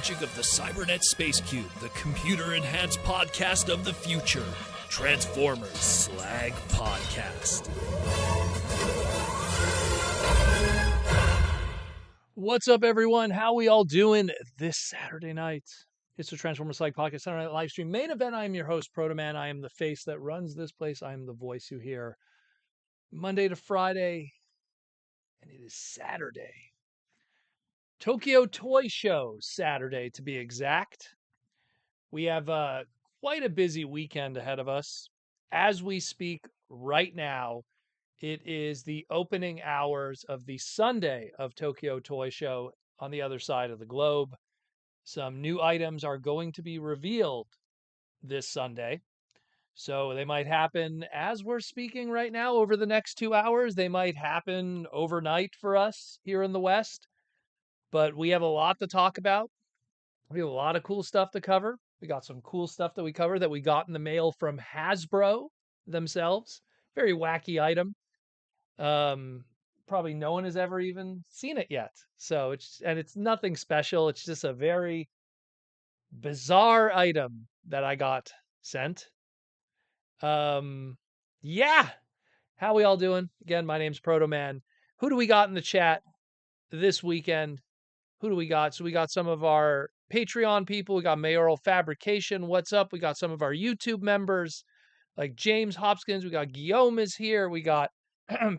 magic of the Cybernet Space Cube, the computer-enhanced podcast of the future, Transformers Slag Podcast. What's up, everyone? How we all doing this Saturday night? It's the Transformers Slag Podcast Saturday Night live stream main event. I am your host, Protoman. I am the face that runs this place. I am the voice you hear Monday to Friday, and it is Saturday. Tokyo Toy Show Saturday, to be exact. We have quite a busy weekend ahead of us. As we speak right now, it is the opening hours of the Sunday of Tokyo Toy Show on the other side of the globe. Some new items are going to be revealed this Sunday. So they might happen as we're speaking right now over the next 2 hours. They might happen overnight for us here in the West. But we have a lot to talk about. We have a lot of cool stuff to cover. We got some cool stuff that we cover that we got in the mail from Hasbro themselves. Very wacky item. Probably no one has ever even seen it yet. So it's nothing special. It's just a very bizarre item that I got sent. Yeah. How we all doing? Again, my name's Protoman. Who do we got in the chat this weekend? Who do we got? So we got some of our Patreon people. We got Mayoral Fabrication. What's up? We got some of our YouTube members like James Hopkins. We got Guillaume is here. We got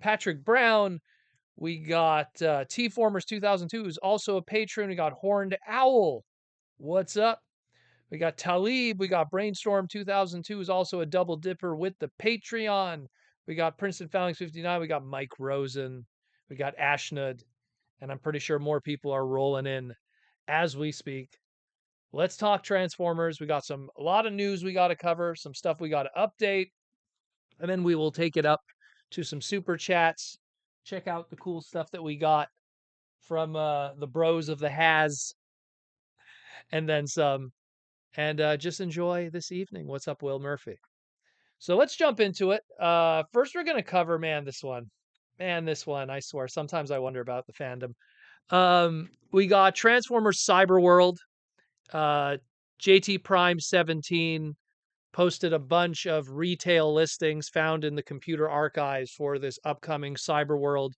Patrick Brown. We got T-Formers 2002, who's also a patron. We got Horned Owl. What's up? We got Talib. We got Brainstorm 2002, who's also a double dipper with the Patreon. We got Princeton Phalanx 59. We got Mike Rosen. We got Ashnud. And I'm pretty sure more people are rolling in as we speak. Let's talk Transformers. We got a lot of news we got to cover, some stuff we got to update, and then we will take it up to some super chats. Check out the cool stuff that we got from the bros of the Has, and then some. And just enjoy this evening. What's up, Will Murphy? So let's jump into it. First, we're going to cover, this one. This one, I swear, sometimes I wonder about the fandom. We got Transformers Cyberworld. JT Prime 17 posted a bunch of retail listings found in the computer archives for this upcoming Cyberworld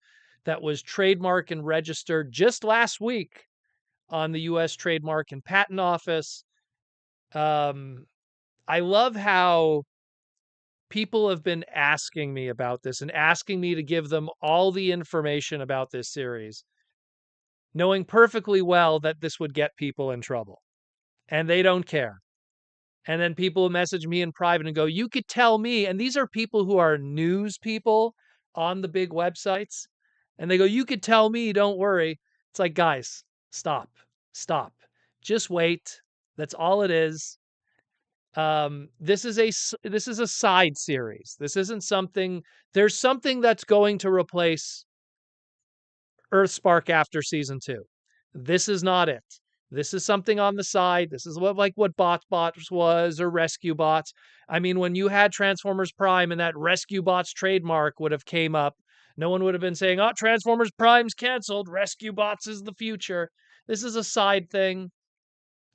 that was trademarked and registered just last week on the U.S. Trademark and Patent Office. I love how people have been asking me about this and asking me to give them all the information about this series, knowing perfectly well that this would get people in trouble. And they don't care. And then people message me in private and go, you could tell me. And these are people who are news people on the big websites. And they go, you could tell me, don't worry. It's like, guys, stop, stop. Just wait. That's all it is. This is a side series. This isn't something, there's something that's going to replace Earthspark after season 2. This is not it. This is something on the side. This is what Bots was, or Rescue Bots. I mean, when you had Transformers Prime and that Rescue Bots trademark would have came up, no one would have been saying, "Oh, Transformers Prime's canceled. Rescue Bots is the future." This is a side thing,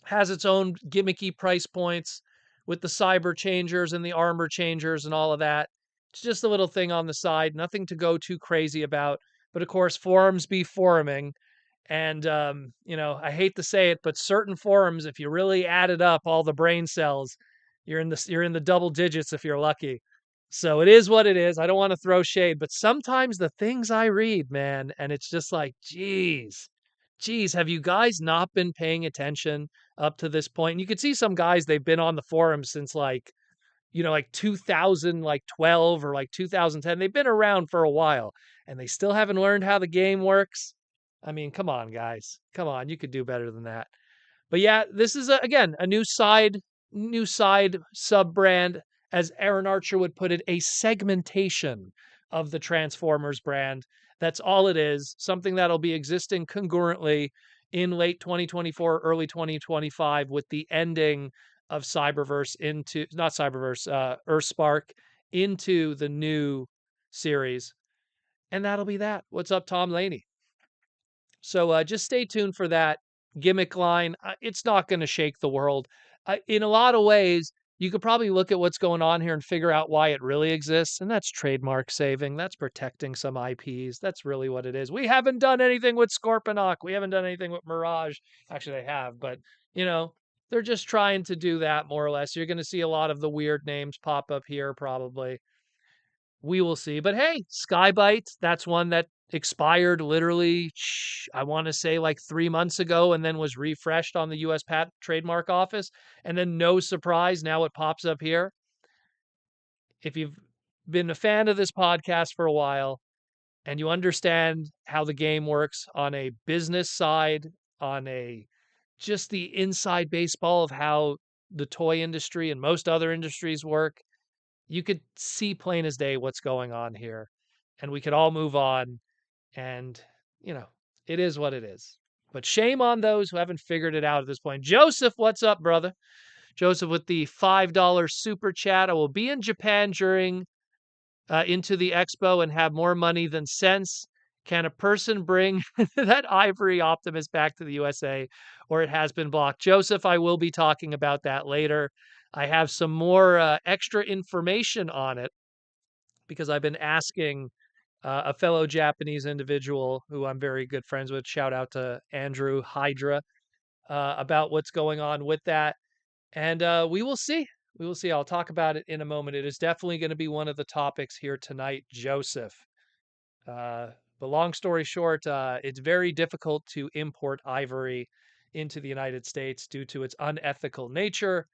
has its own gimmicky price points with the cyber changers and the armor changers and all of that. It's just a little thing on the side, nothing to go too crazy about. But of course, forums be foruming. And, I hate to say it, but certain forums, if you really added up all the brain cells, you're in the double digits if you're lucky. So it is what it is. I don't want to throw shade, but sometimes the things I read, man, and it's just like, geez, have you guys not been paying attention up to this point? And you could see some guys, they've been on the forum since like 2012 or like 2010. They've been around for a while and they still haven't learned how the game works. I mean, come on, guys. Come on. You could do better than that. But yeah, this is again a new side sub brand, as Aaron Archer would put it, a segmentation of the Transformers brand. That's all it is. Something that'll be existing congruently in late 2024, early 2025, with the ending of Cyberverse into not Cyberverse, Earthspark into the new series, and that'll be that. What's up, Tom Laney? So just stay tuned for that gimmick line. It's not going to shake the world. In a lot of ways, you could probably look at what's going on here and figure out why it really exists. And that's trademark saving. That's protecting some IPs. That's really what it is. We haven't done anything with Scorponok. We haven't done anything with Mirage. Actually, they have, but they're just trying to do that more or less. You're going to see a lot of the weird names pop up here probably. We will see. But hey, Skybite, that's one that expired literally, I want to say like 3 months ago, and then was refreshed on the US Patent Trademark Office. And then, no surprise, now it pops up here. If you've been a fan of this podcast for a while and you understand how the game works on a business side, on a just the inside baseball of how the toy industry and most other industries work, you could see plain as day what's going on here, and we could all move on. And, it is what it is. But shame on those who haven't figured it out at this point. Joseph, what's up, brother? Joseph with the $5 super chat. I will be in Japan during into the expo and have more money than sense. Can a person bring that Ivory Optimus back to the USA, or it has been blocked? Joseph, I will be talking about that later. I have some more extra information on it because I've been asking a fellow Japanese individual who I'm very good friends with. Shout out to Andrew Hydra about what's going on with that. And we will see. We will see. I'll talk about it in a moment. It is definitely going to be one of the topics here tonight, Joseph. But long story short, it's very difficult to import ivory into the United States due to its unethical nature.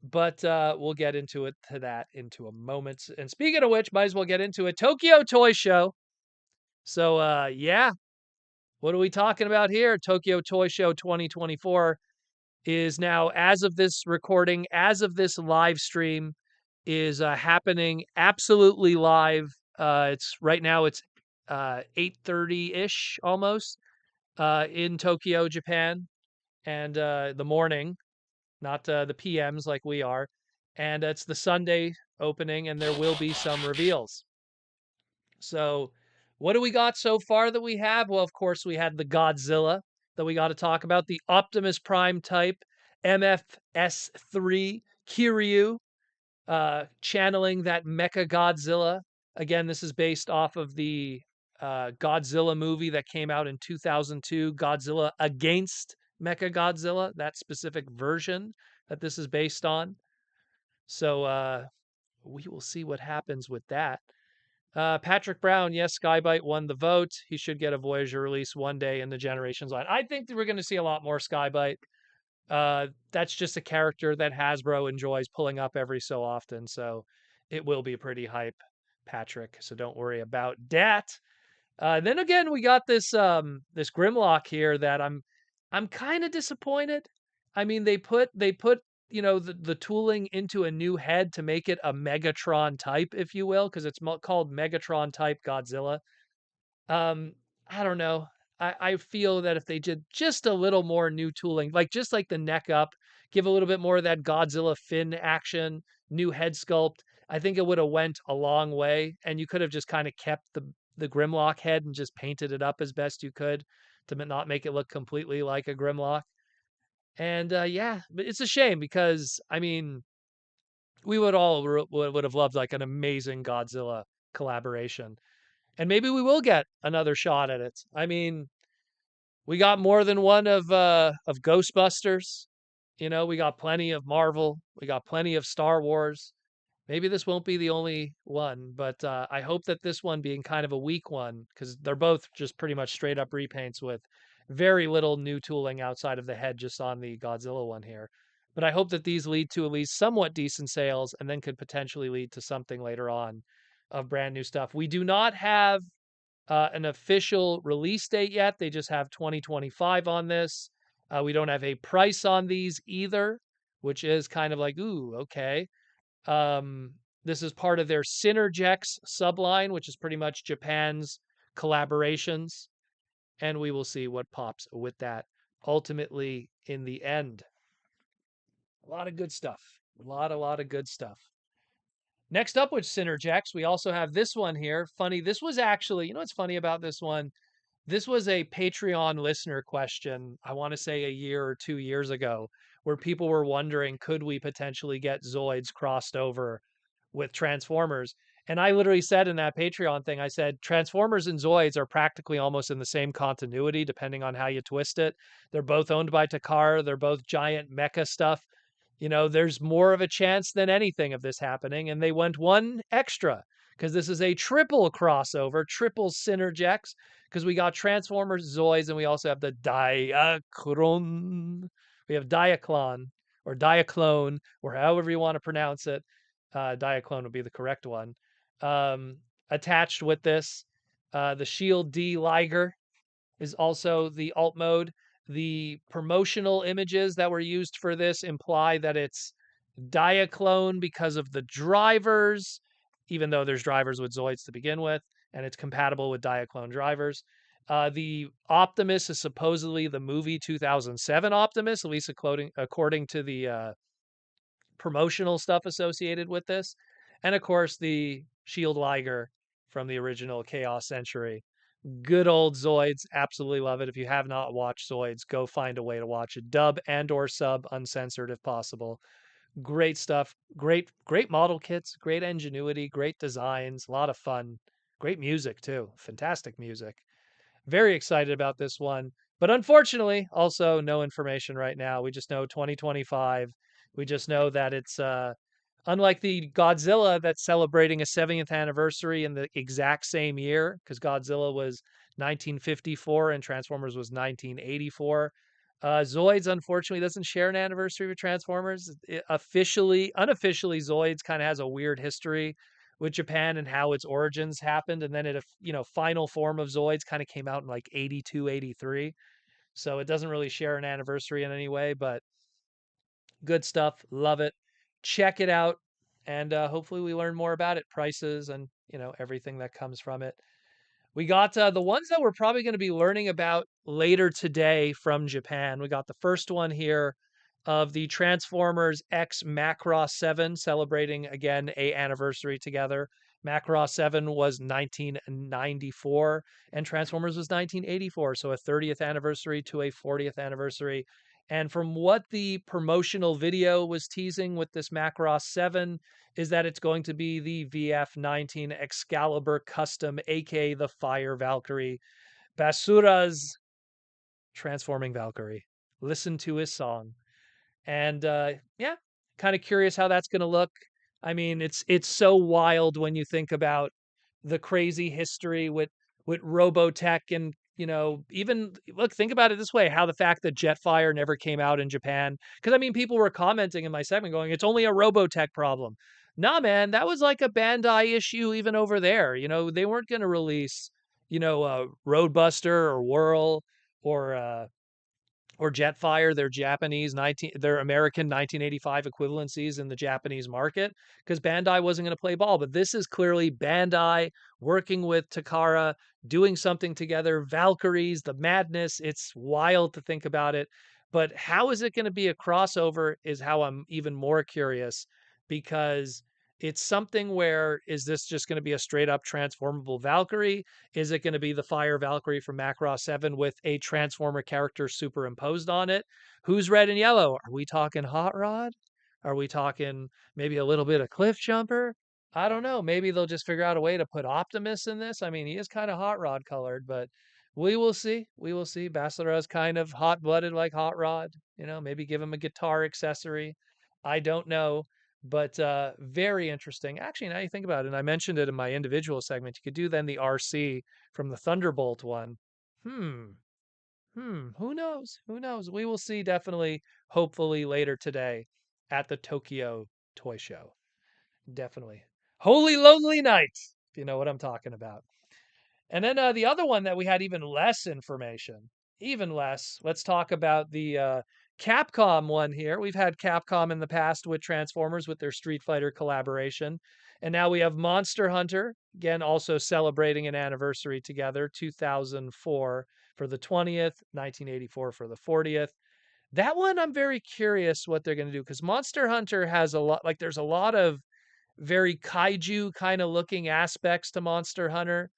But we'll get into that into a moment. And speaking of which, might as well get into it. Tokyo Toy Show. So yeah, what are we talking about here? Tokyo Toy Show 2024 is now, as of this recording, as of this live stream, is happening absolutely live. It's right now. It's 8:30-ish almost in Tokyo, Japan, and the morning, not the PMs like we are. And it's the Sunday opening, and there will be some reveals. So, what do we got so far that we have? Well, of course, we had the Godzilla that we got to talk about, the Optimus Prime type MFS3 Kiryu, channeling that Mecha Godzilla. Again, this is based off of the Godzilla movie that came out in 2002, Godzilla Against Mecha Godzilla, that specific version that this is based on. So we will see what happens with that. Patrick Brown, yes, Skybite won the vote. He should get a Voyager release one day in the Generations line. I think that we're going to see a lot more Skybite. That's just a character that Hasbro enjoys pulling up every so often, so it will be pretty hype, Patrick. So don't worry about that. Then again, we got this Grimlock here that I'm kind of disappointed. I mean, they put the tooling into a new head to make it a Megatron type, if you will, because it's called Megatron type Godzilla. Um, I don't know. I feel that if they did just a little more new tooling, like just like the neck up, give a little bit more of that Godzilla fin action, new head sculpt, I think it would have went a long way. And you could have just kind of kept the Grimlock head and just painted it up as best you could to not make it look completely like a Grimlock. And yeah, but it's a shame because I mean, we would all would have loved like an amazing Godzilla collaboration, and maybe we will get another shot at it. I mean, we got more than one of Ghostbusters. We got plenty of Marvel. We got plenty of Star Wars. Maybe this won't be the only one, but I hope that this one being kind of a weak one, because they're both just pretty much straight up repaints with very little new tooling outside of the head just on the Godzilla one here. But I hope that these lead to at least somewhat decent sales and then could potentially lead to something later on of brand new stuff. We do not have an official release date yet. They just have 2025 on this. We don't have a price on these either, which is kind of like, ooh, okay. Um, this is part of their Synergex subline, which is pretty much Japan's collaborations. And we will see what pops with that ultimately in the end. A lot of good stuff. A lot of good stuff. Next up with Synergex, we also have this one here. Funny, this was actually, what's funny about this one? This was a Patreon listener question, I want to say a year or 2 years ago, where people were wondering, could we potentially get Zoids crossed over with Transformers? And I literally said in that Patreon thing, I said, Transformers and Zoids are practically almost in the same continuity, depending on how you twist it. They're both owned by Takara. They're both giant mecha stuff. There's more of a chance than anything of this happening. And they went one extra because this is a triple crossover, triple Synergex, because we got Transformers Zoids and we also have the Diaclone. We have Diaclone or Diaclone, or however you want to pronounce it. Diaclone would be the correct one. Attached with this, the Shield D Liger is also the alt mode. The promotional images that were used for this imply that it's Diaclone because of the drivers, even though there's drivers with Zoids to begin with, and it's compatible with Diaclone drivers. The Optimus is supposedly the movie 2007 Optimus, at least according to the promotional stuff associated with this. And of course, the Shield Liger from the original Chaos Century. Good old Zoids. Absolutely love it. If you have not watched Zoids, go find a way to watch it. Dub and or sub, uncensored if possible. Great stuff. Great model kits, great ingenuity, great designs, a lot of fun. Great music too. Fantastic music. Very excited about this one. But unfortunately, also no information right now. We just know 2025. We just know that it's unlike the Godzilla that's celebrating a 70th anniversary in the exact same year, because Godzilla was 1954 and Transformers was 1984. Zoids unfortunately doesn't share an anniversary with Transformers. Unofficially, Zoids kind of has a weird history with Japan and how its origins happened. And then final form of Zoids kind of came out in like 82, 83. So it doesn't really share an anniversary in any way, but good stuff. Love it. Check it out. And hopefully we learn more about it, prices and, everything that comes from it. We got the ones that we're probably going to be learning about later today from Japan. We got the first one here of the Transformers X Macross 7, celebrating again a anniversary together. Macross 7 was 1994 and Transformers was 1984, so a 30th anniversary to a 40th anniversary. And from what the promotional video was teasing with this Macross 7 is that it's going to be the VF-19 Excalibur Custom, aka the Fire Valkyrie. Basura's transforming Valkyrie. Listen to his song. And yeah, kind of curious how that's going to look. I mean, it's so wild when you think about the crazy history with Robotech and even look, think about it this way, how the fact that Jetfire never came out in Japan. Because I mean, people were commenting in my segment going, it's only a Robotech problem. Nah, man, that was like a Bandai issue even over there. They weren't going to release, Roadbuster or Whirl or Jetfire, their American 1985 equivalencies in the Japanese market, because Bandai wasn't going to play ball. But this is clearly Bandai working with Takara, doing something together. Valkyries, the madness. It's wild to think about it. But how is it going to be a crossover is how I'm even more curious, because it's something where, is this just going to be a straight up transformable Valkyrie? Is it going to be the Fire Valkyrie from Macross 7 with a Transformer character superimposed on it? Who's red and yellow? Are we talking Hot Rod? Are we talking maybe a little bit of Cliff Jumper? I don't know. Maybe they'll just figure out a way to put Optimus in this. I mean, he is kind of Hot Rod colored, but we will see. We will see. Basileira's kind of hot blooded like Hot Rod. Maybe give him a guitar accessory. I don't know. But very interesting. Actually, now you think about it, and I mentioned it in my individual segment, you could do then the RC from the Thunderbolt one. Hmm. Who knows? Who knows? We will see definitely, hopefully later today at the Tokyo Toy Show. Definitely. Holy Lonely Night, if you know what I'm talking about. And then the other one that we had even less information, even less. Let's talk about the Capcom one here. We've had Capcom in the past with Transformers with their Street Fighter collaboration. And now we have Monster Hunter, again, also celebrating an anniversary together, 2004 for the 20th, 1984 for the 40th. That one, I'm very curious what they're going to do, because Monster Hunter has a lot, like, there's a lot of very kaiju kind of looking aspects to Monster Hunter.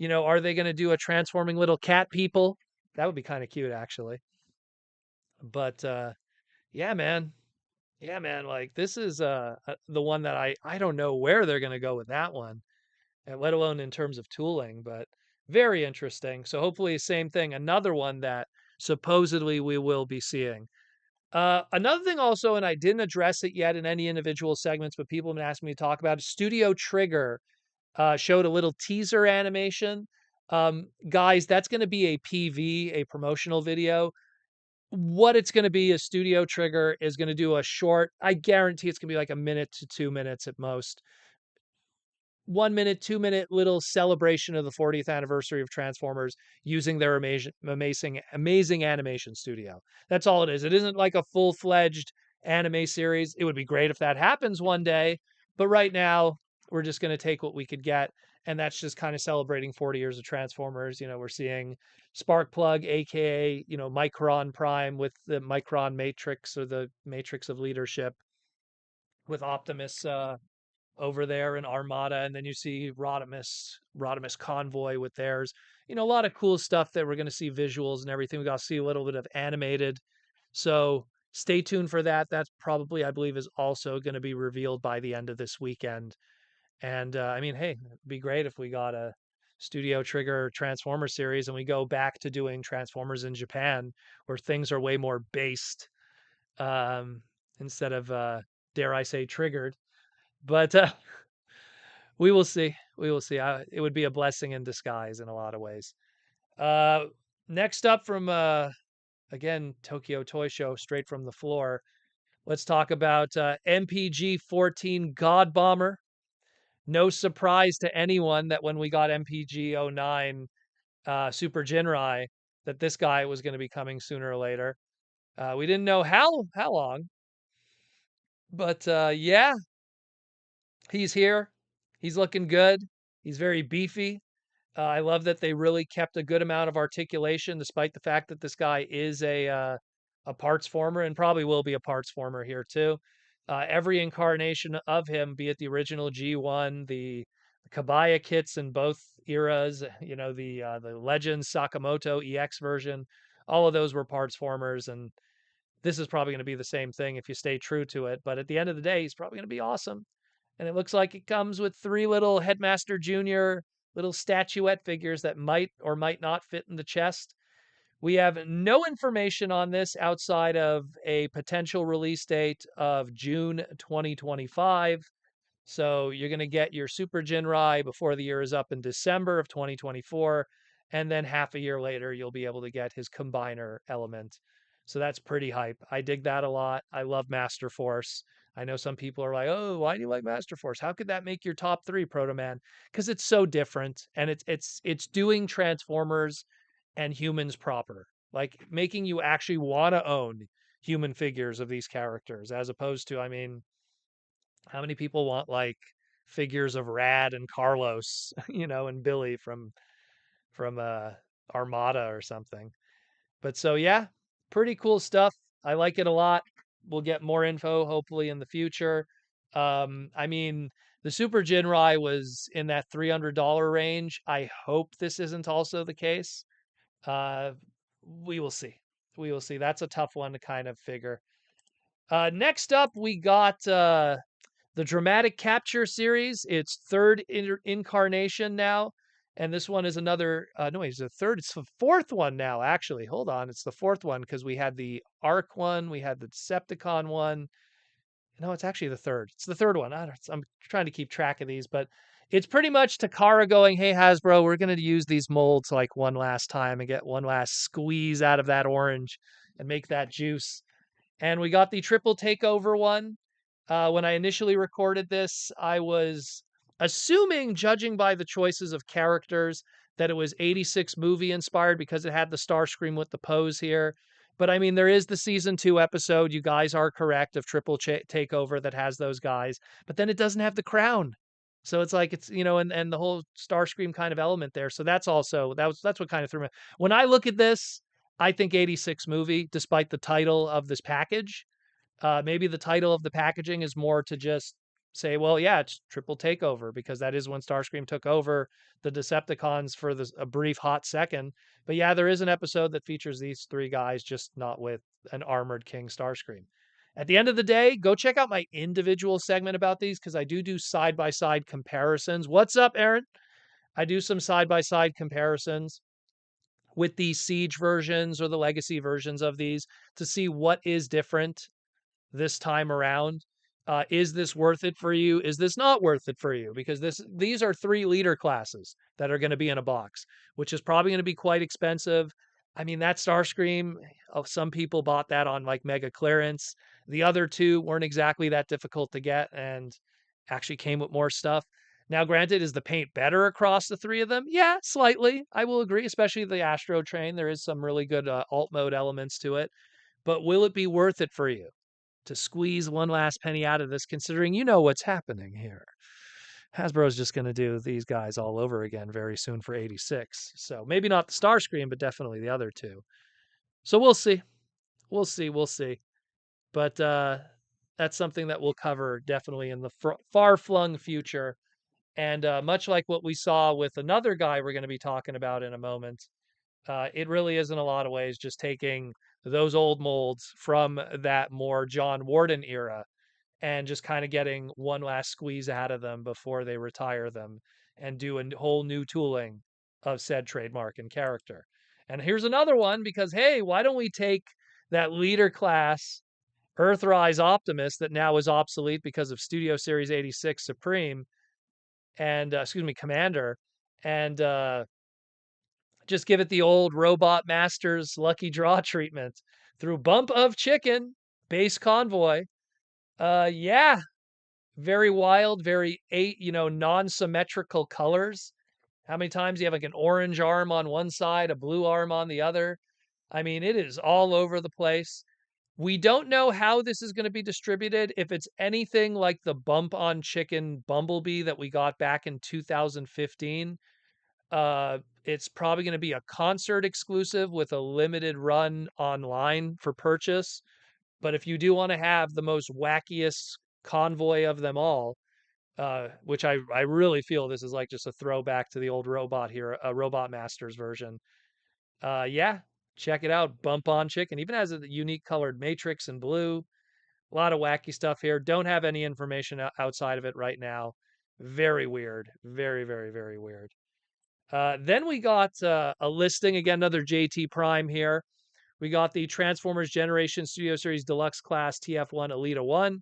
Are they going to do a transforming little cat people? That would be kind of cute, actually. But yeah, man. Yeah, man. Like, this is the one that I don't know where they're going to go with that one, let alone in terms of tooling, but very interesting. So hopefully, same thing. Another one that supposedly we will be seeing. Another thing also, and I didn't address it yet in any individual segments, but people have been asking me to talk about it. Studio Trigger showed a little teaser animation. Guys, that's going to be a PV, a promotional video. What it's going to be is Studio Trigger is going to do a short, I guarantee it's going to be like a minute to 2 minutes at most, 1 minute, 2 minute little celebration of the 40th anniversary of Transformers using their amazing animation studio. That's all it is. It isn't like a full fledged anime series. It would be great if that happens one day, but right now we're just going to take what we could get. And that's just kind of celebrating 40 years of Transformers. We're seeing Sparkplug, aka, Micron Prime with the Micron Matrix, or the Matrix of Leadership, with Optimus over there in Armada, and then you see Rodimus Convoy with theirs. A lot of cool stuff that we're going to see visuals and everything. We got to see a little bit of animated. So stay tuned for that. That's probably, I believe, is also going to be revealed by the end of this weekend. And I mean, hey, it'd be great if we got a Studio Trigger Transformer series and we go back to doing Transformers in Japan, where things are way more based, um, instead of, dare I say, triggered. But we will see. We will see. It would be a blessing in disguise in a lot of ways. Uh, Next up from, again, Tokyo Toy Show, straight from the floor. Let's talk about MPG 14 God Bomber. No surprise to anyone that when we got MPG 09 Super Jinrai, that this guy was going to be coming sooner or later. We didn't know how long, but yeah, he's here. He's looking good. He's very beefy. I love that they really kept a good amount of articulation, despite the fact that this guy is a parts former, and probably will be a parts former here too. Every incarnation of him, be it the original G1, the Kabaya kits in both eras, the Legends Sakamoto EX version, all of those were parts formers, and this is probably going to be the same thing if you stay true to it. But at the end of the day, he's probably going to be awesome. And it looks like it comes with 3 little Headmaster Jr. little statuette figures that might or might not fit in the chest. We have no information on this outside of a potential release date of June 2025. So you're going to get your Super Jinrai before the year is up in December of 2024. and then half a year later, you'll be able to get his combiner element. So that's pretty hype. I dig that a lot. I love Master Force. I know some people are like, "Oh, why do you like Master Force? How could that make your top 3, Proto Man?" Because it's so different, and it's doing Transformers and humans proper, like making you actually want to own human figures of these characters, as opposed to, I mean, how many people want like figures of Rad and Carlos, and Billy from Armada or something. But so yeah, pretty cool stuff. I like it a lot. We'll get more info hopefully in the future. I mean, the Super Jinrai was in that $300 range. I hope this isn't also the case. Uh, we will see. We will see. That's a tough one to kind of figure. Next up, we got the Dramatic Capture series. Its third incarnation now. And this one is another, no, it's the third, it's the fourth one now, actually. Hold on. It's the fourth one because we had the Arc one, we had the Decepticon one. No, it's actually the third. It's the third one. I'm trying to keep track of these, but it's pretty much Takara going, "Hey, Hasbro, we're going to use these molds like one last time and get one last squeeze out of that orange and make that juice." And we got the triple takeover one. When I initially recorded this, I was assuming, judging by the choices of characters, that it was 86 movie inspired because it had the Starscream with the pose here. But I mean, there is the season 2 episode. You guys are correct, of Triple Takeover that has those guys, but then it doesn't have the crown. So it's like and the whole Starscream kind of element there. So that's what kind of threw me. When I look at this, I think 86 movie, despite the title of this package. Maybe the title of the packaging is more to just say, well, yeah, it's triple takeover because that is when Starscream took over the Decepticons for a brief hot second. But yeah, there is an episode that features these 3 guys, just not with an armored King Starscream. At the end of the day, go check out my individual segment about these because I do side by side comparisons. What's up, Aaron? I do some side by side comparisons with the Siege versions or the Legacy versions of these to see what is different this time around. Is this worth it for you? Is this not worth it for you? Because these are 3 leader classes that are going to be in a box, which is probably going to be quite expensive. I mean, that Starscream, some people bought that on like mega clearance. The other 2 weren't exactly that difficult to get and actually came with more stuff. Now, granted, is the paint better across the 3 of them? Yeah, slightly. I will agree, especially the Astro Train. There is some really good alt mode elements to it. But will it be worth it for you to squeeze one last penny out of this, considering you know what's happening here? Hasbro's just going to do these guys all over again very soon for 86. So maybe not the Starscream, but definitely the other 2. So we'll see. We'll see. We'll see. But that's something that we'll cover definitely in the far-flung future. And much like what we saw with another guy we're going to be talking about in a moment, it really is in a lot of ways just taking those old molds from that more John Warden era and just kind of getting one last squeeze out of them before they retire them and do a whole new tooling of said trademark and character. And here's another one because, hey, why don't we take that leader class Earthrise Optimus that now is obsolete because of Studio Series 86 Supreme and, Commander, and just give it the old Robot Masters lucky draw treatment through Bump of Chicken, base convoy. Yeah, very wild, very non-symmetrical colors. How many times you have like an orange arm on one side, a blue arm on the other? I mean, it is all over the place. We don't know how this is going to be distributed. If it's anything like the Bump on Chicken Bumblebee that we got back in 2015, it's probably going to be a concert exclusive with a limited run online for purchase. But if you do want to have the most wackiest convoy of them all, which I really feel this is like just a throwback to the old robot here, a Robot Masters version. Yeah, check it out. Bump on Chicken even has a unique colored matrix in blue. A lot of wacky stuff here. Don't have any information outside of it right now. Very weird. Very, very, very weird. Then we got a listing, again, another JT Prime here. We got the Transformers Generation Studio Series Deluxe Class TF1 Elita 1.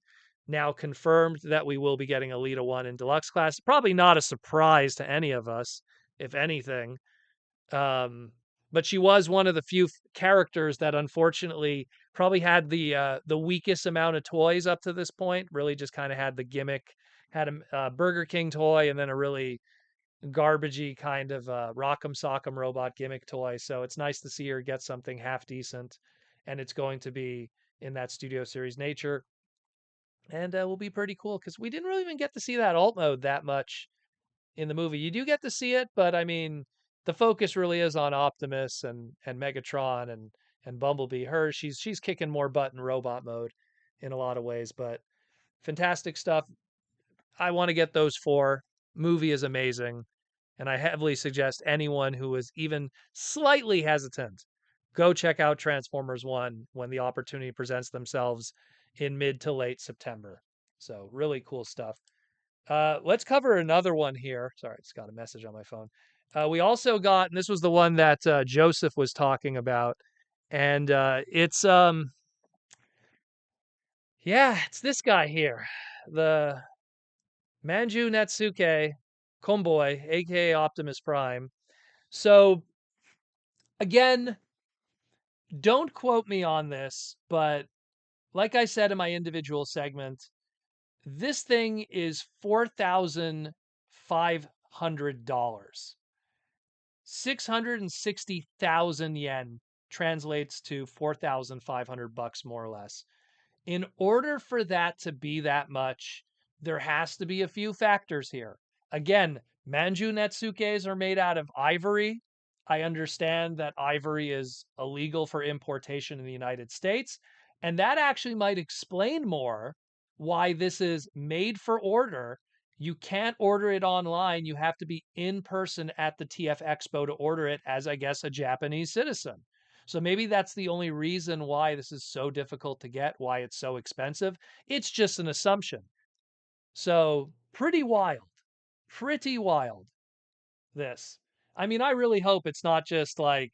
Now confirmed that we will be getting Elita 1 in Deluxe Class. Probably not a surprise to any of us, if anything. But she was one of the few characters that unfortunately probably had the weakest amount of toys up to this point. Really, just kind of had the gimmick, had a Burger King toy, and then a really garbagey kind of Rock'em Sock'em robot gimmick toy. So it's nice to see her get something half decent, and it's going to be in that Studio Series nature, and will be pretty cool because we didn't really even get to see that alt mode that much in the movie. You do get to see it, but I mean, the focus really is on Optimus and Megatron and Bumblebee. She's kicking more butt in robot mode in a lot of ways, but fantastic stuff. I want to get those four. Movie is amazing, and I heavily suggest anyone who is even slightly hesitant go check out Transformers 1 when the opportunity presents themselves in mid to late September. So, really cool stuff. Let's cover another one here. Sorry, I just got a message on my phone. We also got, and this was the one that Joseph was talking about, and it's this guy here, the Manju Natsuke Komboy, aka Optimus Prime. So again, don't quote me on this, but like I said in my individual segment, this thing is $4,500. 660,000 yen translates to 4,500 bucks more or less. In order for that to be that much, there has to be a few factors here. Again, Manju Netsukes are made out of ivory. I understand that ivory is illegal for importation in the United States, and that actually might explain more why this is made for order. You can't order it online. You have to be in person at the TF Expo to order it as, I guess, a Japanese citizen. So maybe that's the only reason why this is so difficult to get, why it's so expensive. It's just an assumption. So pretty wild. Pretty wild, this. I mean, I really hope it's not just like,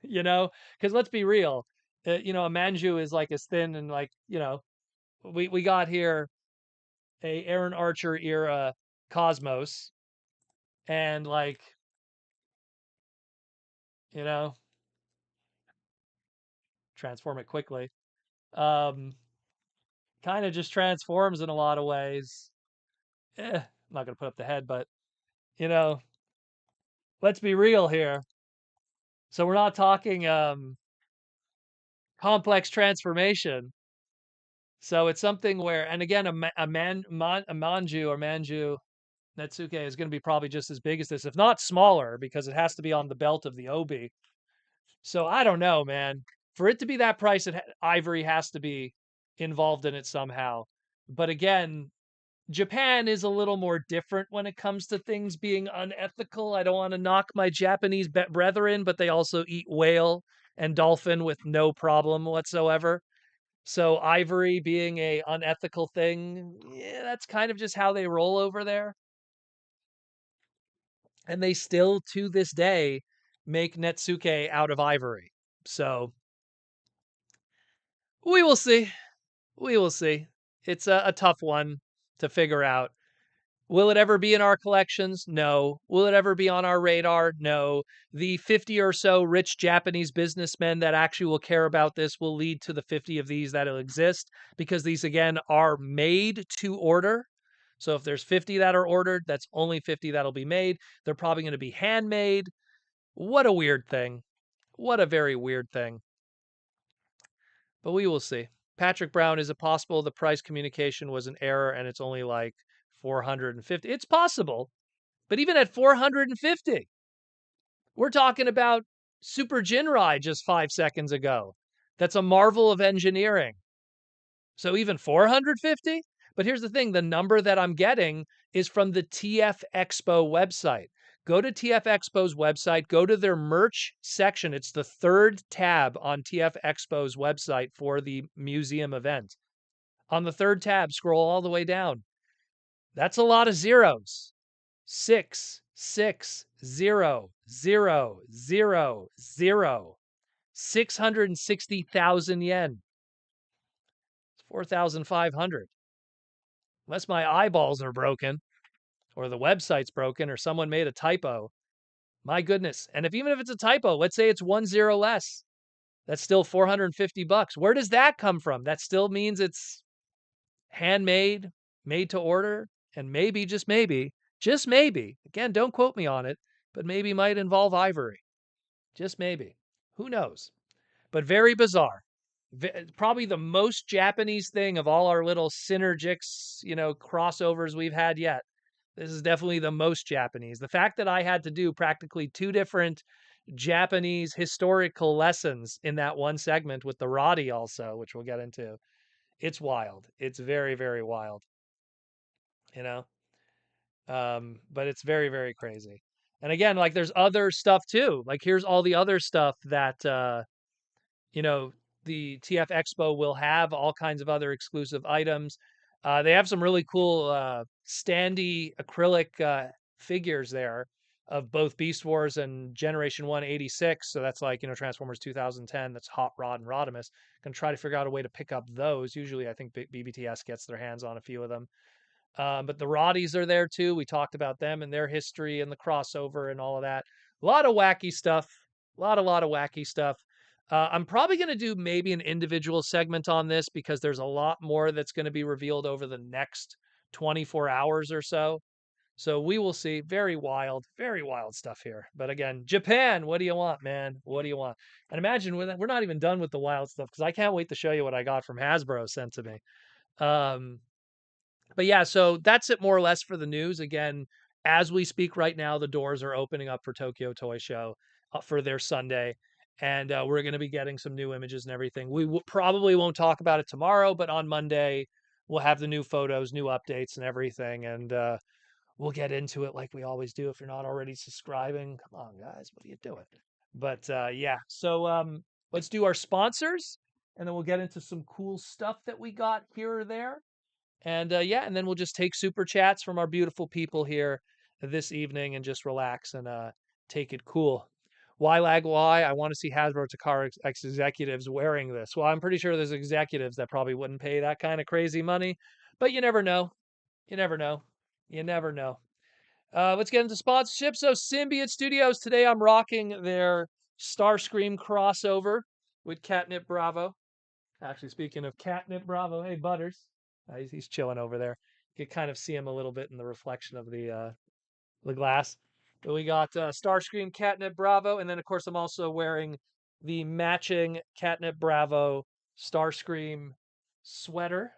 because let's be real. A Manju is like as thin and like, we got here a Aaron Archer era Cosmos and like, you know, transform it quickly. Um, Kind of just transforms in a lot of ways. I'm not going to put up the head, but you know, let's be real here. So we're not talking complex transformation. So it's something where, and again, a Manju or Manju Netsuke is going to be probably just as big as this, if not smaller, because it has to be on the belt of the Obi. So I don't know, man. For it to be that price, Ivory has to be involved in it somehow. But again, Japan is a little more different when it comes to things being unethical. I don't want to knock my Japanese brethren, but they also eat whale and dolphin with no problem whatsoever. So ivory being a unethical thing, yeah, that's kind of just how they roll over there. And they still to this day make Netsuke out of ivory. So we will see. We will see. It's a tough one to figure out. Will it ever be in our collections? No. Will it ever be on our radar? No. The 50 or so rich Japanese businessmen that actually will care about this will lead to the 50 of these that'll exist because these, again, are made to order. So if there's 50 that are ordered, that's only 50 that'll be made. They're probably going to be handmade. What a weird thing. What a very weird thing. But we will see. Patrick Brown, is it possible the price communication was an error and it's only like 450? It's possible. But even at 450, we're talking about Super Jinrai just 5 seconds ago. That's a marvel of engineering. So even 450? But here's the thing, the number that I'm getting is from the TF Expo website. Go to TF Expo's website, go to their merch section. It's the third tab on TF Expo's website for the museum event. On the third tab, scroll all the way down. That's a lot of zeros. 660,000. 660,000 yen. It's 4,500. Unless my eyeballs are broken, or the website's broken, or someone made a typo. My goodness. And even if it's a typo, let's say it's 1 0 less, that's still $450. Where does that come from? That still means it's handmade, made to order, and maybe, just maybe, again, don't quote me on it, but maybe might involve ivory. Just maybe. Who knows? But very bizarre. Probably the most Japanese thing of all our little synergics, crossovers we've had yet. This is definitely the most Japanese. The fact that I had to do practically 2 different Japanese historical lessons in that one segment with the Roddy also, which we'll get into. It's wild. It's very, very wild, you know? But it's very, very crazy. And again, like there's other stuff too. Like here's all the other stuff that you know, the TF Expo will have all kinds of other exclusive items. They have some really cool standee acrylic figures there of both Beast Wars and Generation 1 86. So that's like, Transformers 2010. That's Hot Rod and Rodimus. Gonna try to figure out a way to pick up those. Usually, I think BBTS gets their hands on a few of them. But the Roddies are there too. We talked about them and their history and the crossover and all of that. A lot of wacky stuff. A lot of wacky stuff. I'm probably going to do maybe an individual segment on this because there's a lot more that's going to be revealed over the next 24 hours or so. So we will see. Very wild stuff here. But again, Japan, what do you want, man? What do you want? And imagine we're not even done with the wild stuff because I can't wait to show you what I got from Hasbro sent to me. Um, but yeah, so that's it more or less for the news. Again, as we speak right now, the doors are opening up for Tokyo Toy Show for their Sunday. And we're going to be getting some new images and everything. Probably won't talk about it tomorrow, but on Monday, we'll have the new photos, new updates, and everything. And we'll get into it like we always do. If you're not already subscribing, come on, guys, what are you doing? But yeah, so let's do our sponsors, and then we'll get into some cool stuff that we got here or there. And yeah, and then we'll just take super chats from our beautiful people here this evening and just relax and take it cool. Why lag? Why? I want to see Hasbro Takara executives wearing this. Well, I'm pretty sure there's executives that probably wouldn't pay that kind of crazy money, but you never know. You never know. You never know. Let's get into sponsorship. So, Symbiote Studios, today I'm rocking their Starscream crossover with Catnip Bravo. Actually, speaking of Catnip Bravo, hey, Butters. He's chilling over there. You can kind of see him a little bit in the reflection of the glass. But we got Starscream Catnip Bravo, and then of course I'm also wearing the matching Catnip Bravo Starscream sweater.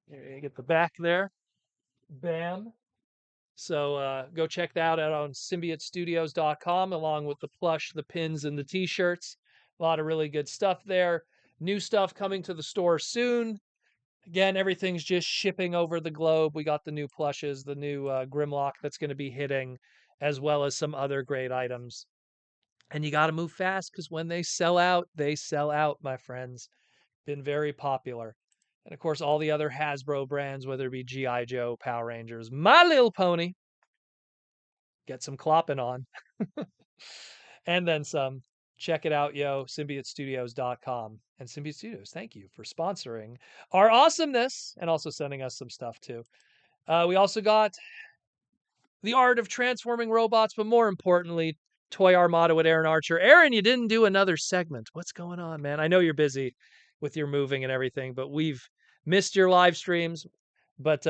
You get the back there. Bam. So go check that out on symbiotestudios.com along with the plush, the pins, and the t-shirts. A lot of really good stuff there. New stuff coming to the store soon. Again, everything's just shipping over the globe. We got the new plushes, the new Grimlock that's going to be hitting, as well as some other great items. And you got to move fast because when they sell out, my friends. Been very popular. And of course, all the other Hasbro brands, whether it be G.I. Joe, Power Rangers, My Little Pony, get some clopping on. And then some. Check it out, yo, symbiotestudios.com. And Symbiote Studios, thank you for sponsoring our awesomeness and also sending us some stuff too. We also got the art of transforming robots, but more importantly, Toy Armada with Aaron Archer. Aaron, you didn't do another segment. What's going on, man? I know you're busy with your moving and everything, but we've missed your live streams. But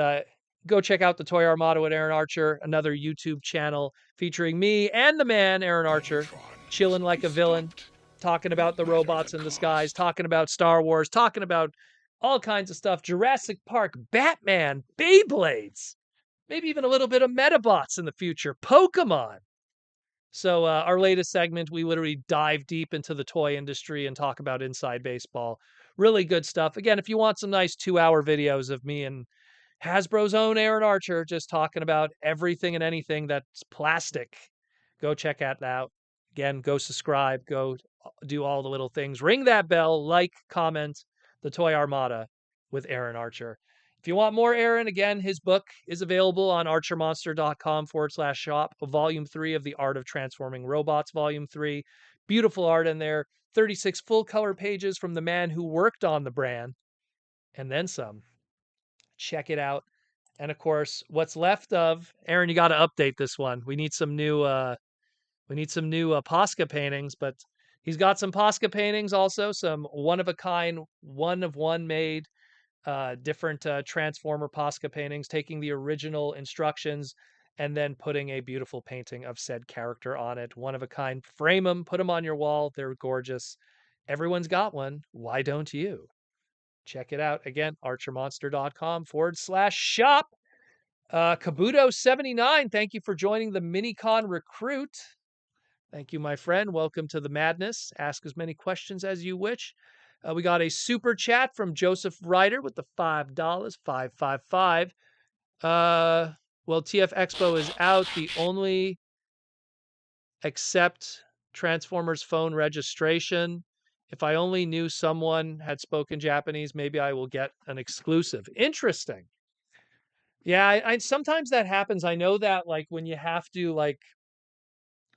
go check out the Toy Armada with Aaron Archer, another YouTube channel featuring me and the man, Aaron Archer, chilling like a villain, talking about the robots in the skies, talking about Star Wars, talking about all kinds of stuff. Jurassic Park, Batman, Beyblades, maybe even a little bit of Metabots in the future, Pokemon. So our latest segment, we literally dive deep into the toy industry and talk about inside baseball. Really good stuff. Again, if you want some nice 2-hour videos of me and Hasbro's own Aaron Archer just talking about everything and anything that's plastic, go check that out. Again, go subscribe, go do all the little things. Ring that bell, like, comment, The Toy Armada with Aaron Archer. If you want more Aaron, again, his book is available on archermonster.com/shop. Volume 3 of The Art of Transforming Robots, Volume 3. Beautiful art in there. 36 full color pages from the man who worked on the brand, and then some. Check it out. And of course, what's left of Aaron, you got to update this one. We need some new We need some new Posca paintings, but he's got some Posca paintings also, some one of a kind, one of one made, different Transformer Posca paintings, taking the original instructions and then putting a beautiful painting of said character on it. One of a kind. Frame them, put them on your wall. They're gorgeous. Everyone's got one. Why don't you? Check it out. Again, archermonster.com/shop. Kabuto79, thank you for joining the Minicon Recruit. Thank you, my friend. Welcome to the madness. Ask as many questions as you wish. We got a super chat from Joseph Ryder with the $5, 555. Well, TF Expo is out. The only accept Transformers phone registration. If I only knew someone had spoken Japanese, maybe I will get an exclusive. Interesting. Yeah, I sometimes that happens. I know that like when you have to like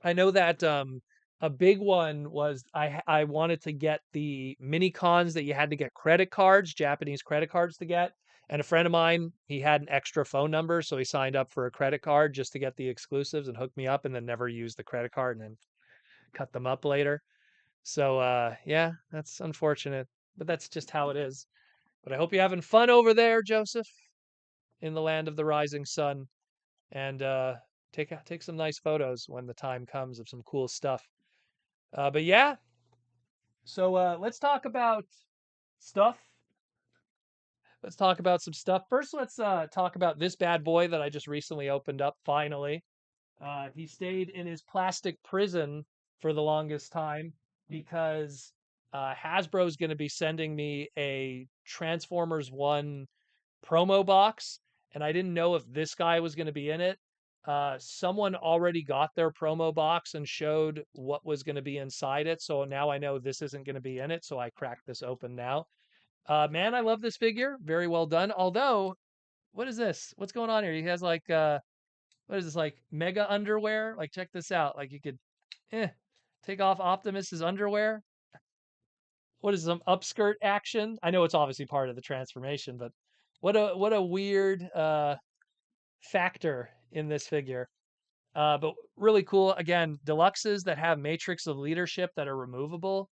I know that a big one was I wanted to get the mini cons that you had to get credit cards, Japanese credit cards to get. And a friend of mine, he had an extra phone number, so he signed up for a credit card just to get the exclusives and hooked me up and then never used the credit card and then cut them up later. So yeah, that's unfortunate, but that's just how it is. But I hope you're having fun over there, Joseph, in the land of the rising sun, and take some nice photos when the time comes of some cool stuff. But yeah, so let's talk about stuff. Let's talk about some stuff. First, let's talk about this bad boy that I just recently opened up. Finally, he stayed in his plastic prison for the longest time because Hasbro is going to be sending me a Transformers One promo box, and I didn't know if this guy was going to be in it. Someone already got their promo box and showed what was going to be inside it, so now I know this isn't going to be in it, so I cracked this open now. Man, I love this figure. Very well done. Although, what is this? What's going on here? He has like, what is this, like mega underwear? Like, check this out. Like, you could, eh, take off Optimus's underwear. What is some upskirt action? I know it's obviously part of the transformation, but what a weird factor in this figure. But really cool. Again, deluxes that have matrix of leadership that are removable.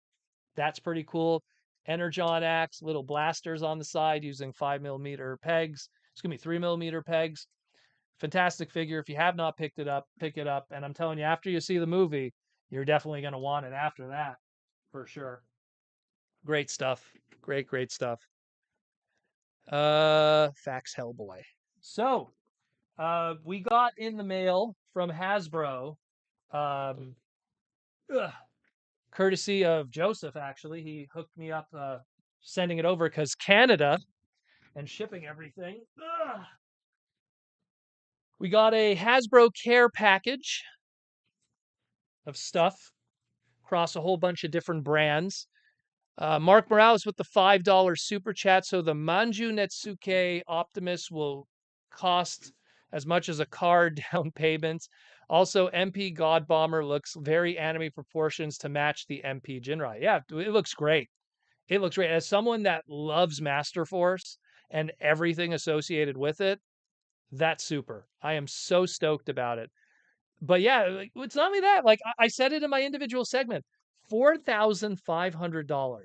That's pretty cool. Energon axe, little blasters on the side using 5mm pegs. It's gonna be 3mm pegs. Fantastic figure. If you have not picked it up, pick it up. And I'm telling you, after you see the movie, you're definitely gonna want it after that, for sure. Great stuff. Great stuff. Fax Hellboy. So, we got in the mail from Hasbro, um, ugh, courtesy of Joseph, actually. He hooked me up, sending it over because Canada and shipping everything. Ugh. We got a Hasbro care package of stuff across a whole bunch of different brands. Mark Morales with the $5 super chat. So the Manju Netsuke Optimus will cost as much as a car down payment. Also, MP God Bomber looks very anime proportions to match the MP Jinrai. Yeah, it looks great. It looks great. As someone that loves Master Force and everything associated with it, that's super. I am so stoked about it. But yeah, like, it's not only that. Like I said it in my individual segment, $4,500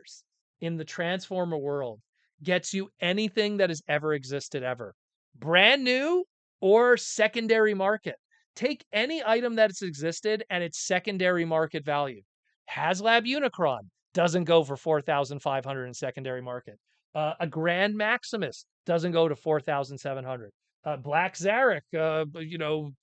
in the Transformer world gets you anything that has ever existed ever, brand new or secondary market. Take any item that has existed and its secondary market value. HasLab Unicron doesn't go for 4,500 in secondary market. A Grand Maximus doesn't go to 4,700. Black Zarek, I'm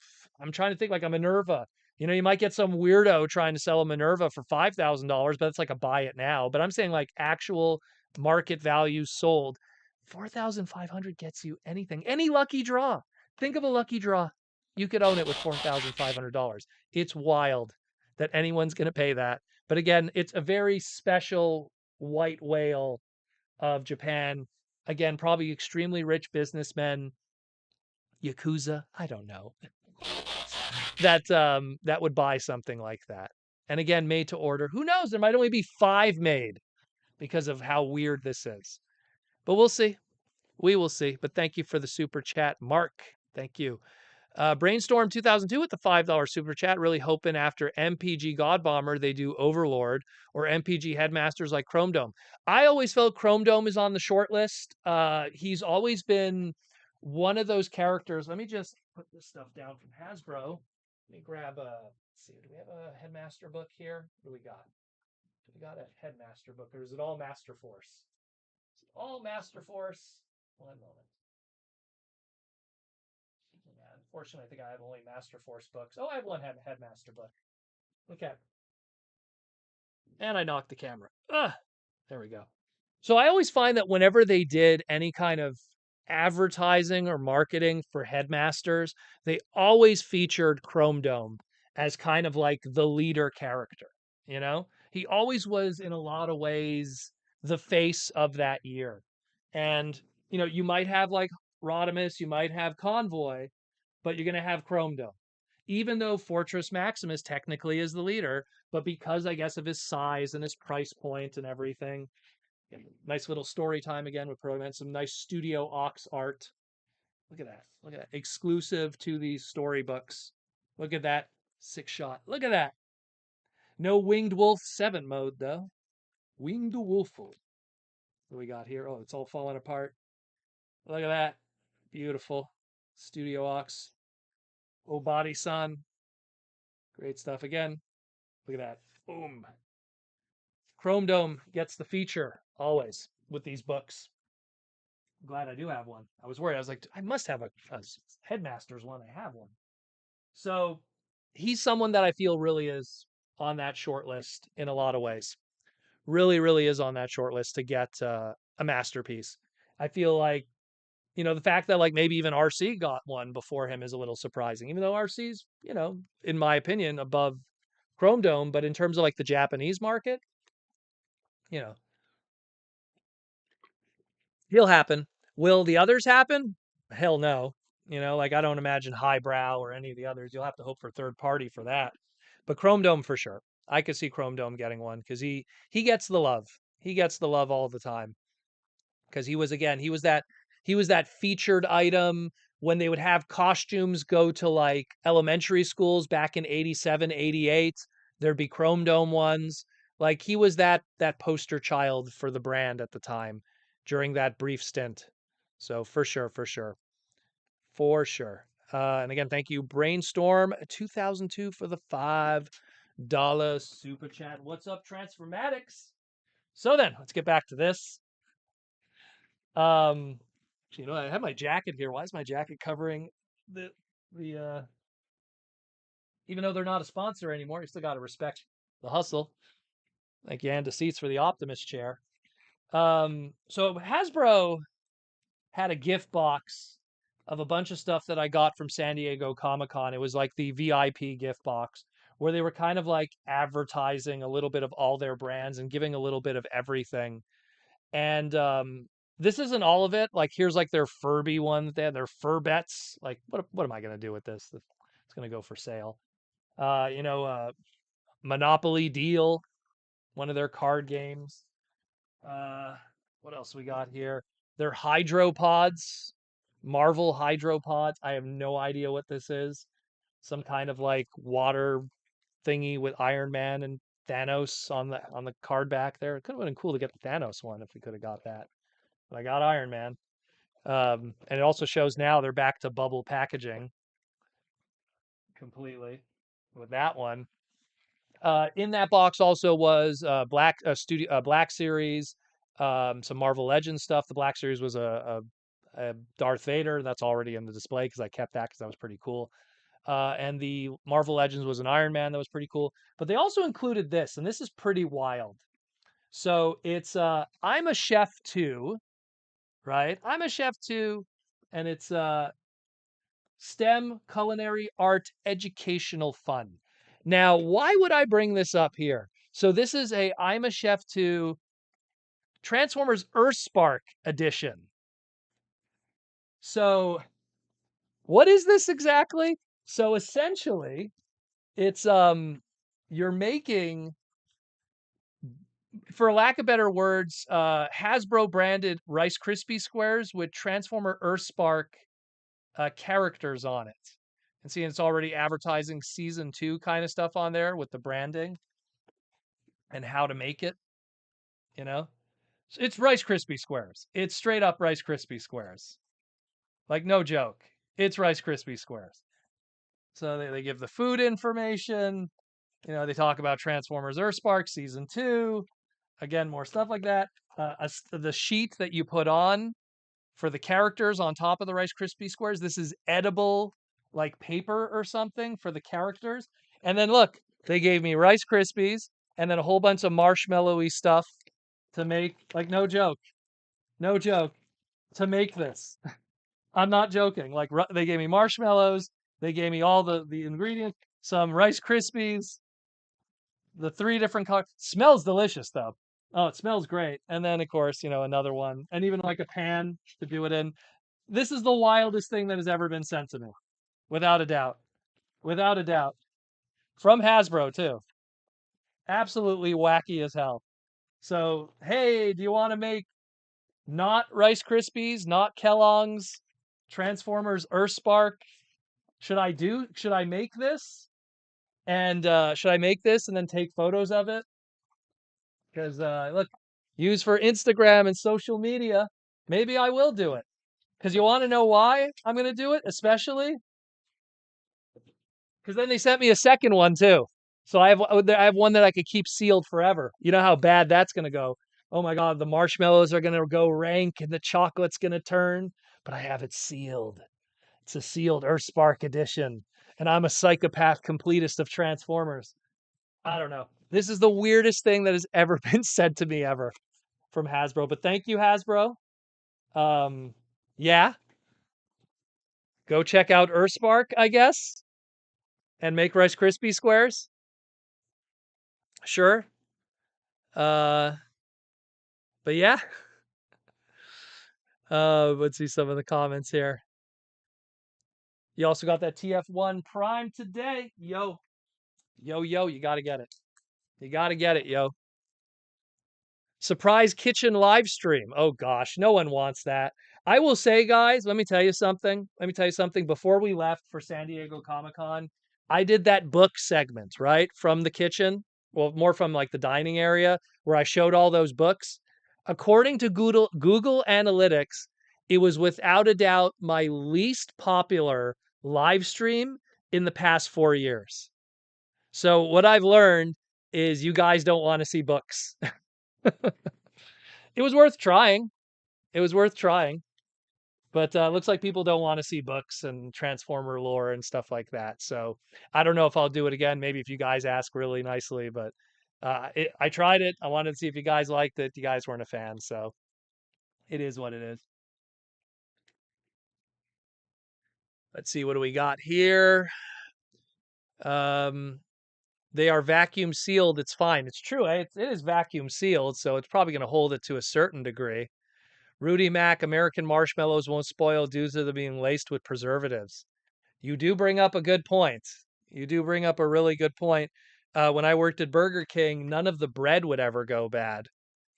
trying to think like a Minerva. You might get some weirdo trying to sell a Minerva for $5,000, but it's like a buy it now. But I'm saying like actual market value sold. 4,500 gets you anything. Any lucky draw. Think of a lucky draw. You could own it with $4,500. It's wild that anyone's going to pay that. But again, it's a very special white whale of Japan. Again, probably extremely rich businessmen, Yakuza, I don't know, that would buy something like that. And again, made to order. Who knows? There might only be 5 made because of how weird this is. But we'll see. We will see. But thank you for the super chat, Mark. Thank you. Brainstorm 2002 with the $5 super chat, really hoping after MPG God Bomber they do Overlord or MPG Headmasters like Chrome Dome. I always felt Chrome Dome is on the short list. He's always been one of those characters. Let me just put this stuff down from Hasbro. Let me grab a, let's see, do we have a Headmaster book here? What do we got? Do we got a Headmaster book, or is it all Master Force? Is it all Master Force? One moment. Yeah, unfortunately, I think I have only Master Force books. Oh, I have one Headmaster book. Okay. And I knocked the camera. There we go. So I always find that whenever they did any kind of advertising or marketing for Headmasters, they always featured Chrome Dome as kind of like the leader character. You know, he always was in a lot of ways the face of that year. And, you know, you might have like Rodimus, you might have Convoy, but you're going to have Chrome Dome. Even though Fortress Maximus technically is the leader, but because I guess of his size and his price point and everything, nice little story time again with Proman. Some nice Studio Ox art. Look at that. Look at that. Exclusive to these storybooks. Look at that. 6-shot. Look at that. No Winged Wolf 7 mode, though. Winged Wolf. What do we got here? Oh, it's all falling apart. Look at that. Beautiful. Studio Ox. Obadi-san. Great stuff again. Look at that. Boom. Chrome Dome gets the feature always with these books. I'm glad I do have one. I was worried. I was like, I must have a Headmasters one. I have one. So he's someone that I feel really is on that short list in a lot of ways. Really, really is on that short list to get a masterpiece. I feel like, you know, the fact that like maybe even RC got one before him is a little surprising, even though RC's, you know, in my opinion, above Chrome Dome. But in terms of like the Japanese market, you know, he'll happen. Will the others happen? Hell no. You know, like I don't imagine Highbrow or any of the others. You'll have to hope for third party for that. But Chrome Dome for sure. I could see Chrome Dome getting one because he gets the love. He gets the love all the time. Because he was again, he was that featured item when they would have costumes go to like elementary schools back in 87, 88. There'd be Chrome Dome ones. Like he was that poster child for the brand at the time during that brief stint. So for sure, for sure. For sure. And again, thank you, Brainstorm 2002 for the $5 super chat. What's up, Transformatics? So then, let's get back to this. You know, I have my jacket here. Why is my jacket covering the even though they're not a sponsor anymore, you still got to respect the hustle. Thank you, and the seats for the Optimus chair. So Hasbro had a gift box of a bunch of stuff that I got from San Diego Comic-Con. It was like the VIP gift box where they were kind of like advertising a little bit of all their brands and giving a little bit of everything. And this isn't all of it. Like here's like their Furby one that they had, their Fur Bets. Like what am I gonna do with this? It's gonna go for sale. You know, Monopoly Deal, one of their card games. Uh, what else we got here? Their Hydropods, Marvel Hydropods. I have no idea what this is. Some kind of like water thingy with Iron Man and Thanos on the card back there. It could have been cool to get the Thanos one if we could have got that. But I got Iron Man. And it also shows now they're back to bubble packaging completely with that one. In that box also was Black Series, some Marvel Legends stuff. The Black Series was a Darth Vader that's already in the display because I kept that because that was pretty cool. And the Marvel Legends was an Iron Man that was pretty cool. But they also included this, and this is pretty wild. So it's I'm a Chef too, right? I'm a Chef too, and it's STEM culinary art educational fun. Now, why would I bring this up here? So this is a I'm a Chef too Transformers Earthspark edition. So what is this exactly? So essentially, it's you're making, for lack of better words, Hasbro branded Rice Krispie squares with Transformer Earthspark characters on it. And see, it's already advertising season 2 kind of stuff on there with the branding and how to make it, you know? It's Rice Krispie squares. It's straight up Rice Krispie squares. Like, no joke. It's Rice Krispie squares. So they give the food information. They talk about Transformers Earthspark season 2. Again, more stuff like that. The sheet that you put on for the characters on top of the Rice Krispie squares. This is edible, like paper or something for the characters. And then look, they gave me Rice Krispies and then a whole bunch of marshmallowy stuff to make. Like, no joke, no joke, to make this. I'm not joking. Like, they gave me marshmallows. They gave me all the ingredients, some Rice Krispies, the 3 different colors. Smells delicious though. Oh, it smells great. And then of course, another one, and even like a pan to do it in. This is the wildest thing that has ever been sent to me, without a doubt. Without a doubt. From Hasbro too. Absolutely wacky as hell. So, hey, do you want to make not Rice Krispies, not Kellogg's, Transformers Earthspark? Should I make this? And should I make this and then take photos of it? Because look, use for Instagram and social media. Maybe I will do it. Because you want to know why I'm going to do it, especially? Because then they sent me a second one too. So I have one that I could keep sealed forever. You know how bad that's going to go. Oh my God, the marshmallows are going to go rank and the chocolate's going to turn. But I have it sealed. It's a sealed Earthspark edition. And I'm a psychopath completist of Transformers. I don't know. This is the weirdest thing that has ever been said to me ever from Hasbro. But thank you, Hasbro. Yeah, go check out Earthspark, I guess, and make Rice Krispie squares. Sure. Uh, but yeah. Let's see some of the comments here. You also got that TF1 Prime today. Yo, yo, yo, you got to get it. You got to get it, yo. Surprise kitchen live stream. Oh gosh, no one wants that. I will say, guys, let me tell you something. Let me tell you something. Before we left for San Diego Comic-Con, I did that book segment, right? From the kitchen. Well, more from like the dining area where I showed all those books. According to Google Analytics, it was without a doubt my least popular live stream in the past 4 years. So what I've learned is you guys don't want to see books. It was worth trying. It was worth trying. But looks like people don't want to see books and Transformer lore and stuff like that. So I don't know if I'll do it again. Maybe if you guys ask really nicely. But I tried it. I wanted to see if you guys liked it. You guys weren't a fan. So it is what it is. Let's see. What do we got here? Um, they are vacuum sealed. It's fine. It's true. It is vacuum sealed. So it's probably going to hold it to a certain degree. Rudy Mac, American marshmallows won't spoil due to them being laced with preservatives. You do bring up a good point. You do bring up a really good point. When I worked at Burger King, none of the bread would ever go bad.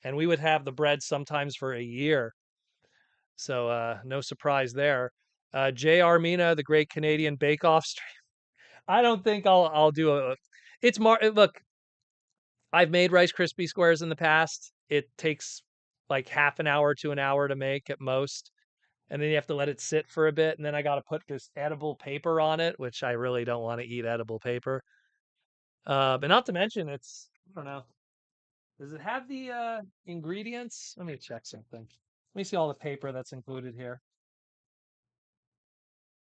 And we would have the bread sometimes for a year. So no surprise there. J.R. Mina, the great Canadian Bake Off stream. I don't think I'll do a. It's more. Look, I've made Rice Krispie squares in the past. It takes like half an hour to an hour to make at most. And then you have to let it sit for a bit. And then I got to put this edible paper on it, which I really don't want to eat edible paper. But not to mention, I don't know. Does it have the ingredients? Let me check something. Let me see all the paper that's included here.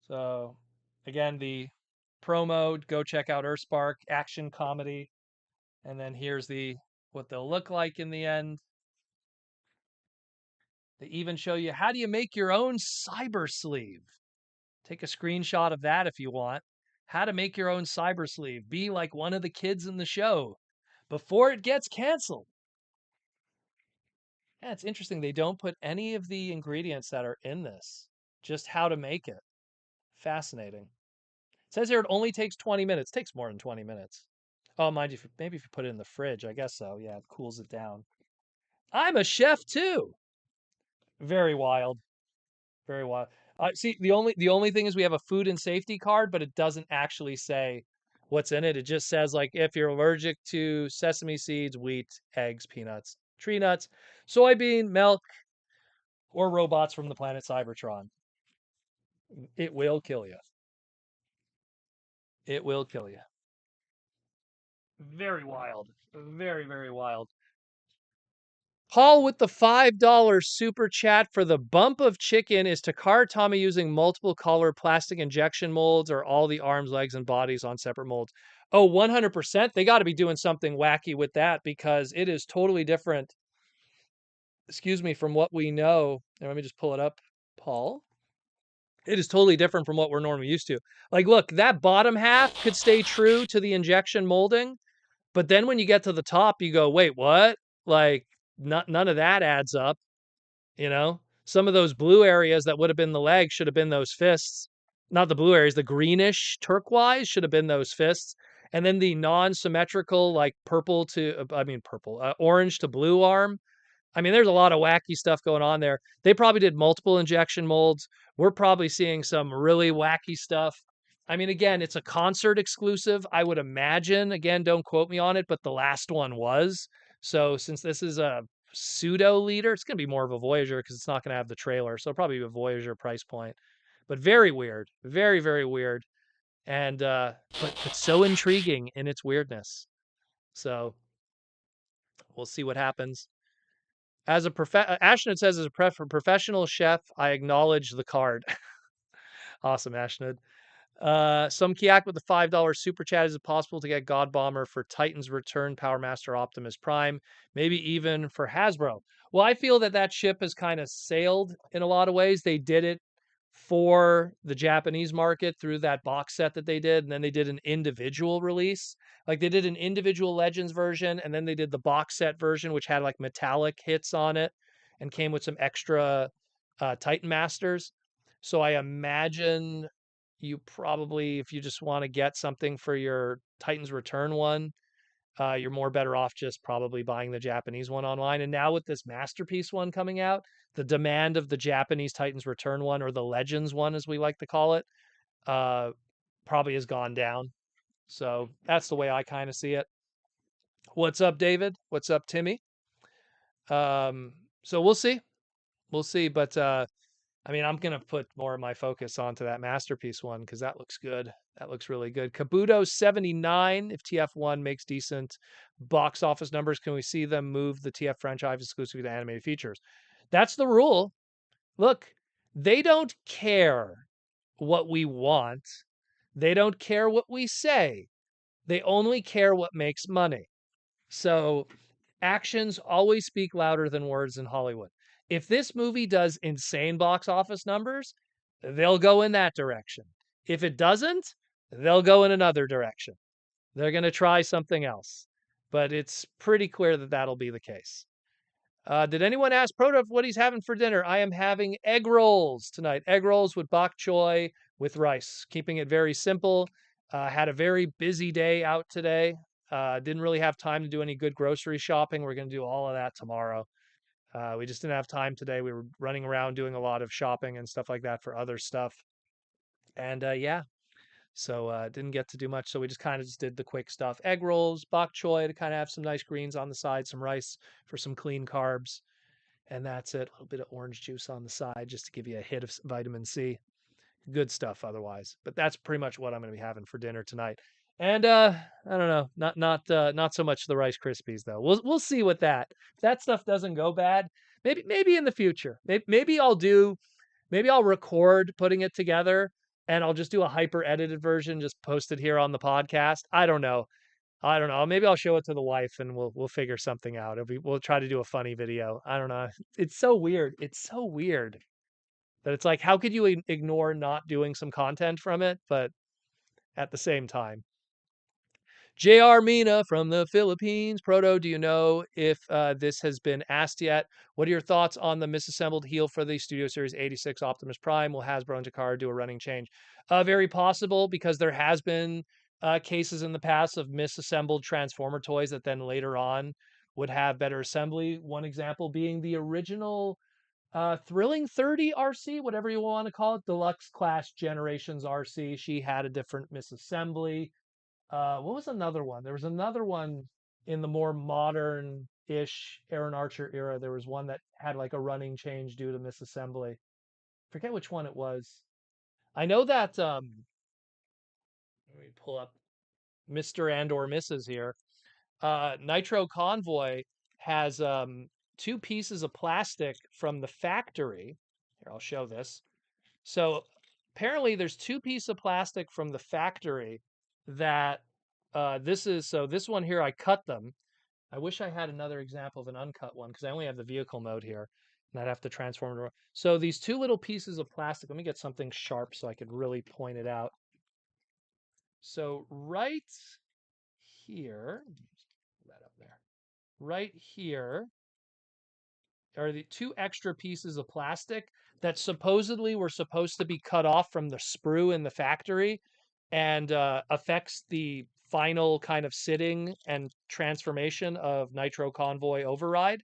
So, again, the promo, go check out Earthspark, action comedy. And then here's what they'll look like in the end. They even show you how do you make your own cyber sleeve. Take a screenshot of that if you want. How to make your own cyber sleeve. Be like one of the kids in the show before it gets canceled. Yeah, it's interesting. They don't put any of the ingredients that are in this, just how to make it. Fascinating. It says here it only takes 20 minutes. It takes more than 20 minutes. Oh, mind you, maybe if you put it in the fridge, I guess so. Yeah, it cools it down. I'm a chef too. Very wild. Very wild. See, the only thing is we have a food and safety card, but it doesn't actually say what's in it. It just says like if you're allergic to sesame seeds, wheat, eggs, peanuts, tree nuts, soybean, milk, or robots from the planet Cybertron. It will kill you. It will kill you. Very wild. Very, very wild. Paul with the $5 super chat for the bump of chicken. Is Takara Tommy using multiple color plastic injection molds or all the arms, legs, and bodies on separate molds? Oh, 100%. They got to be doing something wacky with that because it is totally different, excuse me, from what we know. And let me just pull it up, Paul. It is totally different from what we're normally used to. Like, look, that bottom half could stay true to the injection molding, but then when you get to the top, you go, wait, what? Like, none of that adds up. You know, some of those blue areas that would have been the legs should have been those fists. Not the blue areas, the greenish turquoise should have been those fists. And then the non-symmetrical, like orange to blue arm. I mean, there's a lot of wacky stuff going on there. They probably did multiple injection molds. We're probably seeing some really wacky stuff. I mean, again, it's a concert exclusive, I would imagine. Again, don't quote me on it, but the last one was. So since this is a pseudo leader, it's going to be more of a Voyager because it's not going to have the trailer. So probably a Voyager price point. But very weird. Very, very weird. And but so intriguing in its weirdness. So we'll see what happens. As a Ashnud says, as a professional chef, I acknowledge the card. Awesome, Ashnud. Some Kiak with the $5 super chat. Is it possible to get God Bomber for Titan's Return, Power Master Optimus Prime, maybe even for Hasbro? Well, I feel that that ship has kind of sailed in a lot of ways. They did it for the Japanese market through that box set that they did, and then they did an individual release. Like they did an individual Legends version, and then they did the box set version, which had like metallic hits on it and came with some extra Titan Masters. So I imagine you probably, if you just want to get something for your Titans Return one, you're more better off just probably buying the Japanese one online. And now with this Masterpiece one coming out, the demand of the Japanese Titans Return one, or the Legends one, as we like to call it, uh, probably has gone down. So that's the way I kind of see it. What's up, David? What's up, Timmy? So we'll see. We'll see. But I mean, I'm gonna put more of my focus onto that Masterpiece one because that looks good. That looks really good. Kabuto 79. If TF1 makes decent box office numbers, can we see them move the TF franchise exclusively to animated features? That's the rule. Look, they don't care what we want. They don't care what we say. They only care what makes money. So actions always speak louder than words in Hollywood. If this movie does insane box office numbers, they'll go in that direction. If it doesn't, they'll go in another direction. They're going to try something else. But it's pretty clear that that'll be the case. Did anyone ask Proto what he's having for dinner? I am having egg rolls tonight. Egg rolls with bok choy with rice. Keeping it very simple. Had a very busy day out today. Didn't really have time to do any good grocery shopping. We're going to do all of that tomorrow. We just didn't have time today. We were running around doing a lot of shopping and stuff like that for other stuff. And yeah, so didn't get to do much. So we just kind of just did the quick stuff. Egg rolls, bok choy to kind of have some nice greens on the side, some rice for some clean carbs. And that's it. A little bit of orange juice on the side just to give you a hit of vitamin C. Good stuff otherwise. But that's pretty much what I'm going to be having for dinner tonight. And I don't know, not so much the Rice Krispies though. We'll see with that. If that stuff doesn't go bad, maybe in the future. Maybe I'll record putting it together and I'll just do a hyper edited version, just post it here on the podcast. I don't know. I don't know. Maybe I'll show it to the wife and we'll figure something out. We'll try to do a funny video. I don't know. It's so weird. It's so weird that it's like, how could you ignore not doing some content from it? But at the same time, JR Mina from the Philippines. Proto, do you know if this has been asked yet? What are your thoughts on the misassembled heel for the Studio Series 86 Optimus Prime? Will Hasbro and Takara do a running change? Very possible, because there has been cases in the past of misassembled Transformer toys that then later on would have better assembly. One example being the original Thrilling 30 RC, whatever you want to call it, Deluxe Class Generations RC. She had a different misassembly. What was another one? There was another one in the more modern-ish Aaron Archer era. There was one that had like a running change due to misassembly. Forget which one it was. I know that let me pull up Mr. and or Mrs. here. Nitro Convoy has two pieces of plastic from the factory. Here, I'll show this. So apparently there's two pieces of plastic from the factory that this one here, I cut them. I wish I had another example of an uncut one because I only have the vehicle mode here and I'd have to transform it around. So these two little pieces of plastic, let me get something sharp so I could really point it out. So right here, that up there, right here are the two extra pieces of plastic that supposedly were supposed to be cut off from the sprue in the factory and affects the final kind of sitting and transformation of Nitro Convoy Override.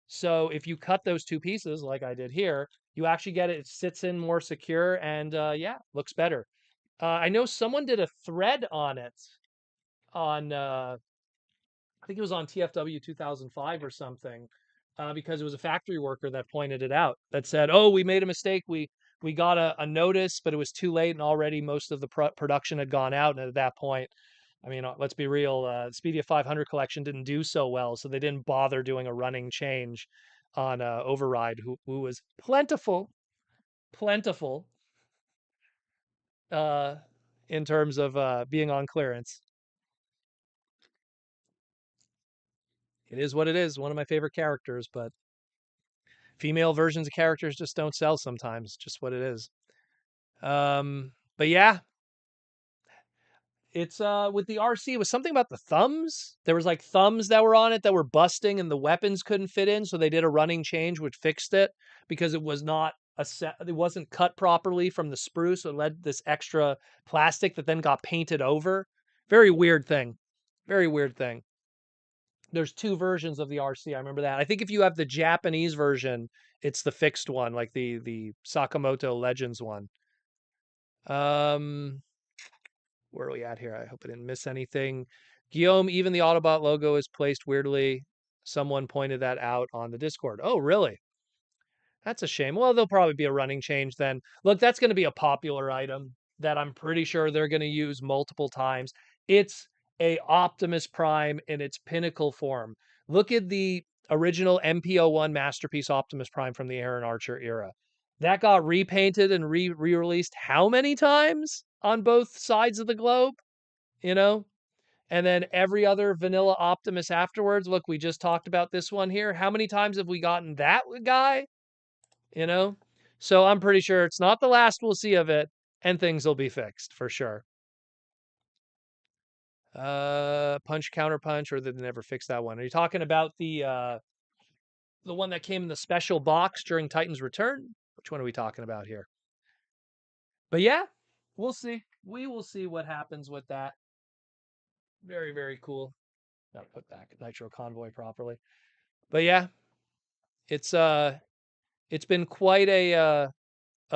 So if you cut those two pieces, like I did here, you actually get it. It sits in more secure and yeah, looks better. I know someone did a thread on it on I think it was on TFW 2005 or something, because it was a factory worker that pointed it out. That said, "Oh, we made a mistake. We got a notice, but it was too late, and already most of the production had gone out. And at that point, I mean, let's be real, Speedia 500 collection didn't do so well, so they didn't bother doing a running change on Override, who was plentiful, uh, in terms of being on clearance. It is what it is. One of my favorite characters, but female versions of characters just don't sell sometimes. Just what it is. But yeah, it's with the RC, it was something about the thumbs. There was like thumbs that were on it that were busting and the weapons couldn't fit in, so they did a running change which fixed it because it was not a set, it wasn't cut properly from the sprue, so it led this extra plastic that then got painted over. Very weird thing. Very weird thing. There's two versions of the RC. I remember that. I think if you have the Japanese version, it's the fixed one, like the Sakamoto Legends one. Um, where are we at here? I hope I didn't miss anything. Guillaume, even the Autobot logo is placed weirdly. Someone pointed that out on the Discord. Oh, really? That's a shame. Well, there'll probably be a running change then. Look, that's going to be a popular item that I'm pretty sure they're going to use multiple times. It's a Optimus Prime in its pinnacle form. Look at the original MP01 Masterpiece Optimus Prime from the Aaron Archer era. That got repainted and re-released how many times on both sides of the globe? You know? And then every other vanilla Optimus afterwards. Look, we just talked about this one here. How many times have we gotten that guy? You know? So I'm pretty sure it's not the last we'll see of it, and things will be fixed for sure. Punch counter punch, or did they never fix that one? Are you talking about the one that came in the special box during Titan's Return? Which one are we talking about here? But yeah, we'll see. We will see what happens with that. Very, very cool. Gotta put back Nitro Convoy properly. But yeah, it's been quite a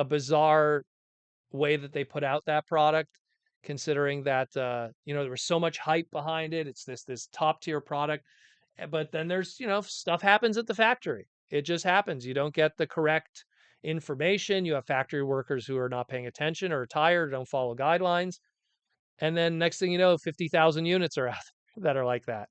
bizarre way that they put out that product, considering that there was so much hype behind it. It's this top tier product, but then there's stuff happens at the factory. It just happens. You don't get the correct information. You have factory workers who are not paying attention or tired, or don't follow guidelines, and then next thing you know, 50,000 units are out that are like that.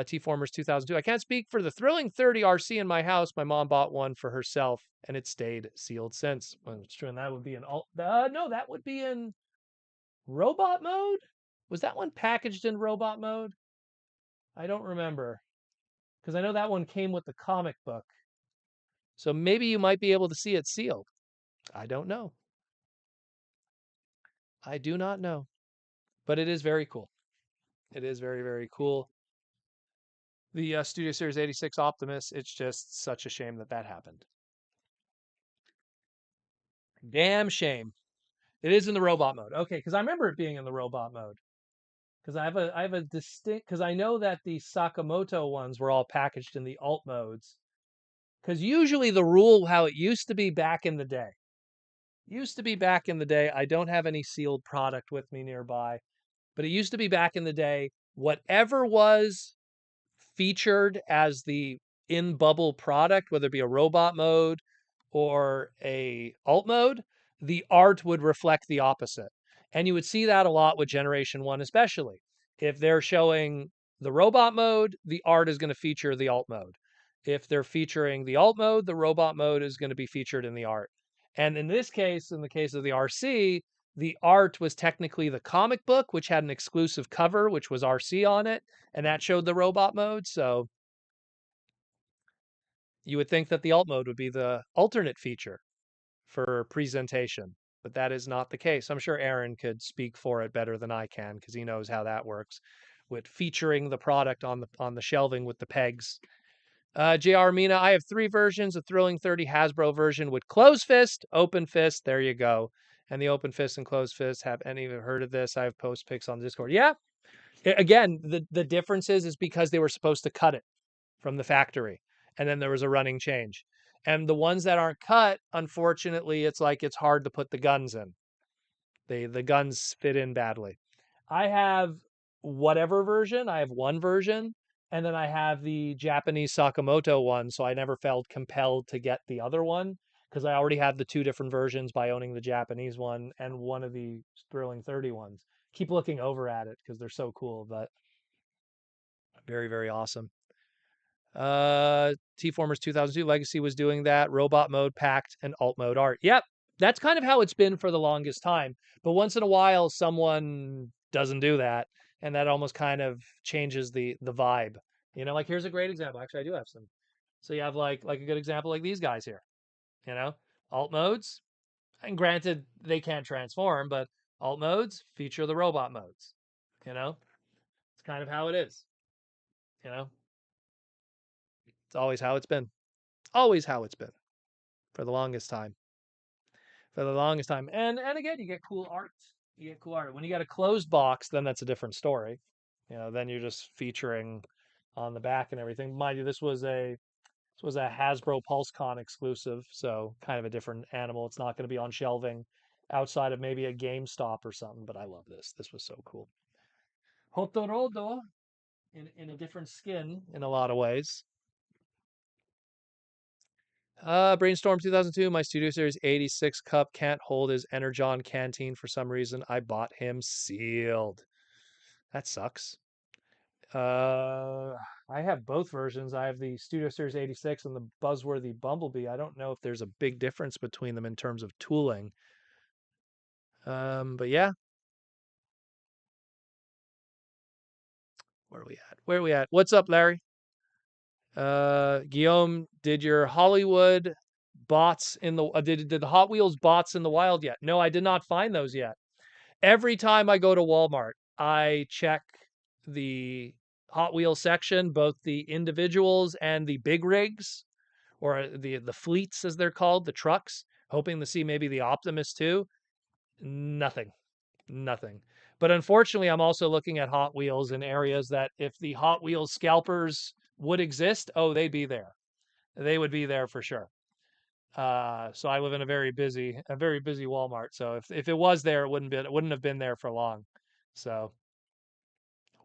T-Formers 2002. I can't speak for the Thrilling 30 RC in my house. My mom bought one for herself, and it stayed sealed since. Well, it's true, and that would be in no, that would be in robot mode. Was that one packaged in robot mode? I don't remember, because I know that one came with the comic book. So maybe you might be able to see it sealed. I don't know. I do not know, but it is very cool. It is very, very cool. The Studio Series 86 Optimus. It's just such a shame that that happened. Damn shame. It is in the robot mode. Okay, because I remember it being in the robot mode. Because I have a distinct, because I know that the Sakamoto ones were all packaged in the alt modes. Because usually the rule, how it used to be back in the day, I don't have any sealed product with me nearby, but it used to be back in the day, whatever was featured as the in bubble product, whether it be a robot mode or a alt mode, the art would reflect the opposite. And you would see that a lot with Generation 1, especially. If they're showing the robot mode, the art is going to feature the alt mode. If they're featuring the alt mode, the robot mode is going to be featured in the art. And in this case, in the case of the RC, the art was technically the comic book, which had an exclusive cover, which was RC on it, and that showed the robot mode. So you would think that the alt mode would be the alternate feature for presentation, but that is not the case. I'm sure Aaron could speak for it better than I can because he knows how that works with featuring the product on the shelving with the pegs. JR Mina, I have 3 versions: a Thrilling 30 Hasbro version with closed fist, open fist. There you go. And the open fist and closed fist. Have any of you heard of this? I have post pics on Discord. Yeah. Again, the difference is because they were supposed to cut it from the factory, and then there was a running change. And the ones that aren't cut, unfortunately, it's like it's hard to put the guns in. The guns fit in badly. I have whatever version. I have one version, and then I have the Japanese Sakamoto one, so I never felt compelled to get the other one because I already have the 2 different versions by owning the Japanese one and one of the Thrilling 30 ones. Keep looking over at it because they're so cool, but very, very awesome. T-Formers 2002 Legacy was doing that. Robot mode, packed, and alt mode art. Yep, that's kind of how it's been for the longest time. But once in a while, someone doesn't do that, and that almost kind of changes the vibe. You know, like here's a great example. Actually, I do have some. So you have like a good example like these guys here. You know, alt modes, and granted they can't transform, but alt modes feature the robot modes. You know, it's kind of how it is. You know, it's always how it's been. Always how it's been for the longest time. For the longest time. And again, you get cool art. You get cool art. When you got a closed box, then that's a different story. You know, then you're just featuring on the back and everything. Mind you, this was a Hasbro PulseCon exclusive, so kind of a different animal. It's not going to be on shelving outside of maybe a GameStop or something, but I love this. This was so cool. Hotorodo in a different skin in a lot of ways. Brainstorm 2002, my Studio Series 86 cup can't hold his Energon canteen for some reason. I bought him sealed. That sucks. I have both versions. I have the Studio Series 86 and the Buzzworthy Bumblebee. I don't know if there's a big difference between them in terms of tooling. But yeah. Where are we at? Where are we at? What's up, Larry? Guillaume, did your Hollywood bots in the did the Hot Wheels bots in the wild yet? No, I did not find those yet. Every time I go to Walmart, I check the Hot Wheels section, both the individuals and the big rigs, or the fleets as they're called, the trucks, hoping to see maybe the Optimus too. Nothing. Nothing. But unfortunately, I'm also looking at Hot Wheels in areas that if the Hot Wheels scalpers would exist, oh, they'd be there. They would be there for sure. So I live in a very busy Walmart. So if it was there, it wouldn't have been there for long. So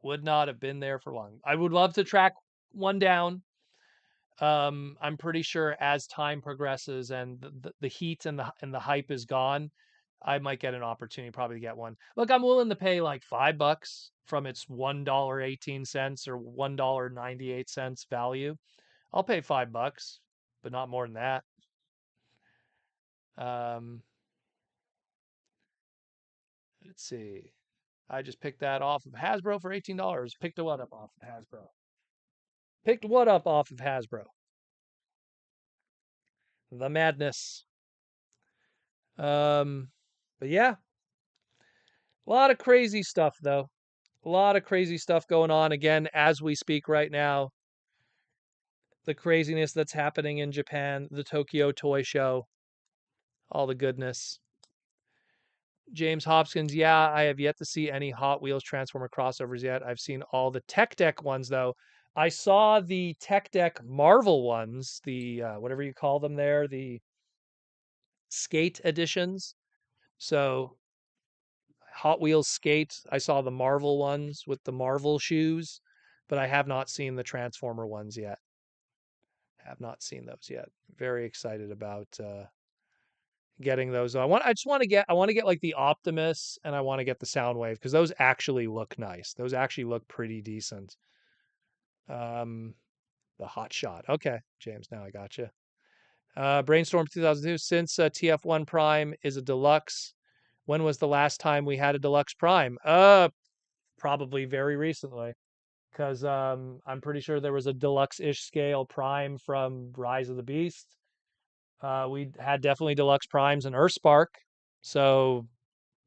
would not have been there for long. I would love to track one down. I'm pretty sure as time progresses and the heat and the hype is gone, I might get an opportunity probably to get one. Look, I'm willing to pay like $5 from its $1.18 or $1.98 value. I'll pay $5, but not more than that. Um, let's see. I just picked that off of Hasbro for $18. Picked what up off of Hasbro? Picked what up off of Hasbro? The madness. But yeah, a lot of crazy stuff though. A lot of crazy stuff going on again as we speak right now. The craziness that's happening in Japan, the Tokyo Toy Show, all the goodness. James Hopkins, yeah, I have yet to see any Hot Wheels Transformer crossovers yet. I've seen all the Tech Deck ones though. I saw the Tech Deck Marvel ones, the whatever you call them there, the skate editions. So Hot Wheels skate. I saw the Marvel ones with the Marvel shoes, but I have not seen the Transformer ones yet. Have not seen those yet. Very excited about getting those. I just want to get. I want to get like the Optimus, and I want to get the Soundwave because those actually look nice. Those actually look pretty decent. Um, the Hot Shot. Okay, James. Now I got you. Brainstorm 2002. Since TF1 Prime is a deluxe, when was the last time we had a deluxe Prime? Probably very recently, because I'm pretty sure there was a deluxe-ish scale Prime from Rise of the Beast. We had definitely deluxe Primes in Earthspark, so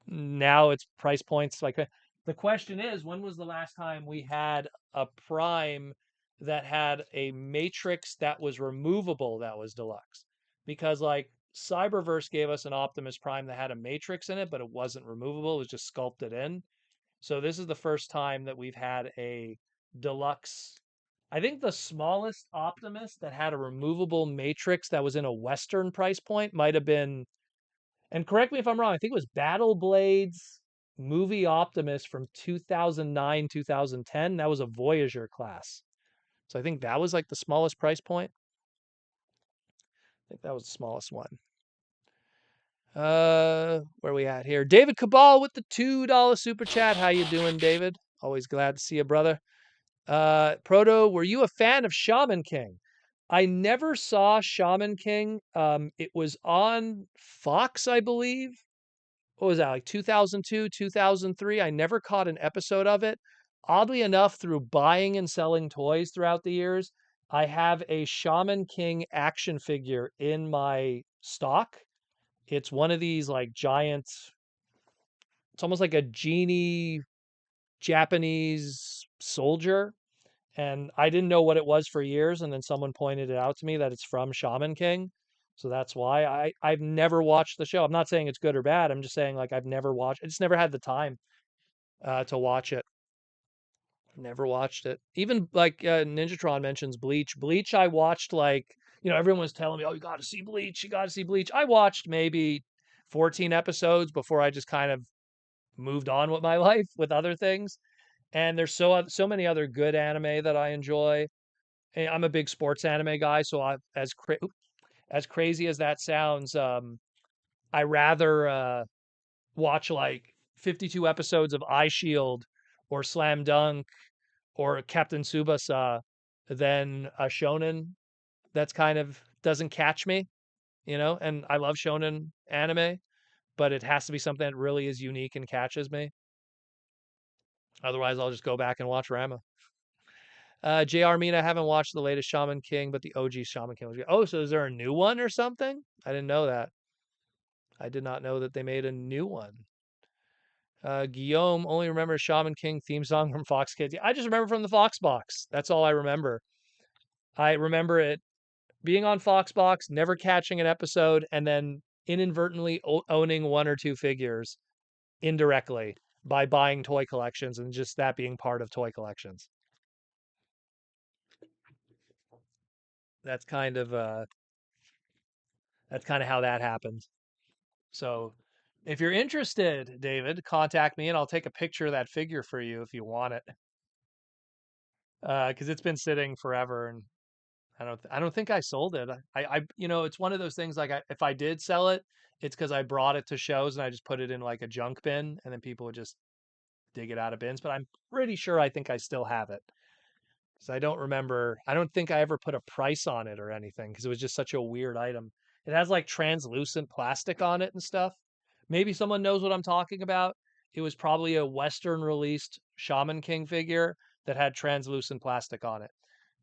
now it's price points like that. The question is, when was the last time we had a Prime that had a matrix that was removable that was deluxe? Because like Cyberverse gave us an Optimus Prime that had a matrix in it, but it wasn't removable, it was just sculpted in. So this is the first time that we've had a deluxe. I think the smallest Optimus that had a removable matrix that was in a Western price point might have been, and correct me if I'm wrong, I think it was Battle Blades movie Optimus from 2009, 2010. That was a Voyager class. So I think that was like the smallest price point. I think that was the smallest one. Where are we at here? David Cabal with the $2 super chat. How you doing, David? Always glad to see you, brother. Proto, were you a fan of Shaman King? I never saw Shaman King. It was on Fox, I believe. What was that, like 2002, 2003? I never caught an episode of it. Oddly enough, through buying and selling toys throughout the years, I have a Shaman King action figure in my stock. It's one of these like giant, it's almost like a genie Japanese soldier. And I didn't know what it was for years, and then someone pointed it out to me that it's from Shaman King. So that's why I've never watched the show. I'm not saying it's good or bad. I'm just saying like I've never watched. I just never had the time to watch it. Never watched it. Even like Ninjatron mentions Bleach. Bleach, I watched like, everyone was telling me, "Oh, you got to see Bleach. You got to see Bleach." I watched maybe 14 episodes before I just kind of moved on with my life with other things. And there's so many other good anime that I enjoy. I'm a big sports anime guy, so as crazy as that sounds, I rather watch like 52 episodes of Eye Shield or Slam Dunk or Captain Tsubasa than a shonen that's kind of doesn't catch me, And I love shonen anime, but it has to be something that really is unique and catches me. Otherwise, I'll just go back and watch Rama. JR Mina, I haven't watched the latest Shaman King, but the OG Shaman King was good. Oh, so is there a new one or something? I didn't know that. I did not know that they made a new one. Guillaume only remembers Shaman King theme song from Fox Kids. I just remember from the Fox box. That's all I remember. I remember it being on Fox box, never catching an episode, and then inadvertently owning one or two figures indirectly by buying toy collections and just that being part of toy collections. That's kind of uh that's kind of how that happened. So if you're interested, David, contact me and I'll take a picture of that figure for you if you want it. Because it's been sitting forever, and I don't think I sold it. It's one of those things like if I did sell it, it's because I brought it to shows and I just put it in like a junk bin, and then people would just dig it out of bins. But I'm pretty sure I think I still have it. Because I don't remember. I don't think I ever put a price on it or anything because it was just such a weird item. It has like translucent plastic on it and stuff. Maybe someone knows what I'm talking about. It was probably a Western released Shaman King figure that had translucent plastic on it.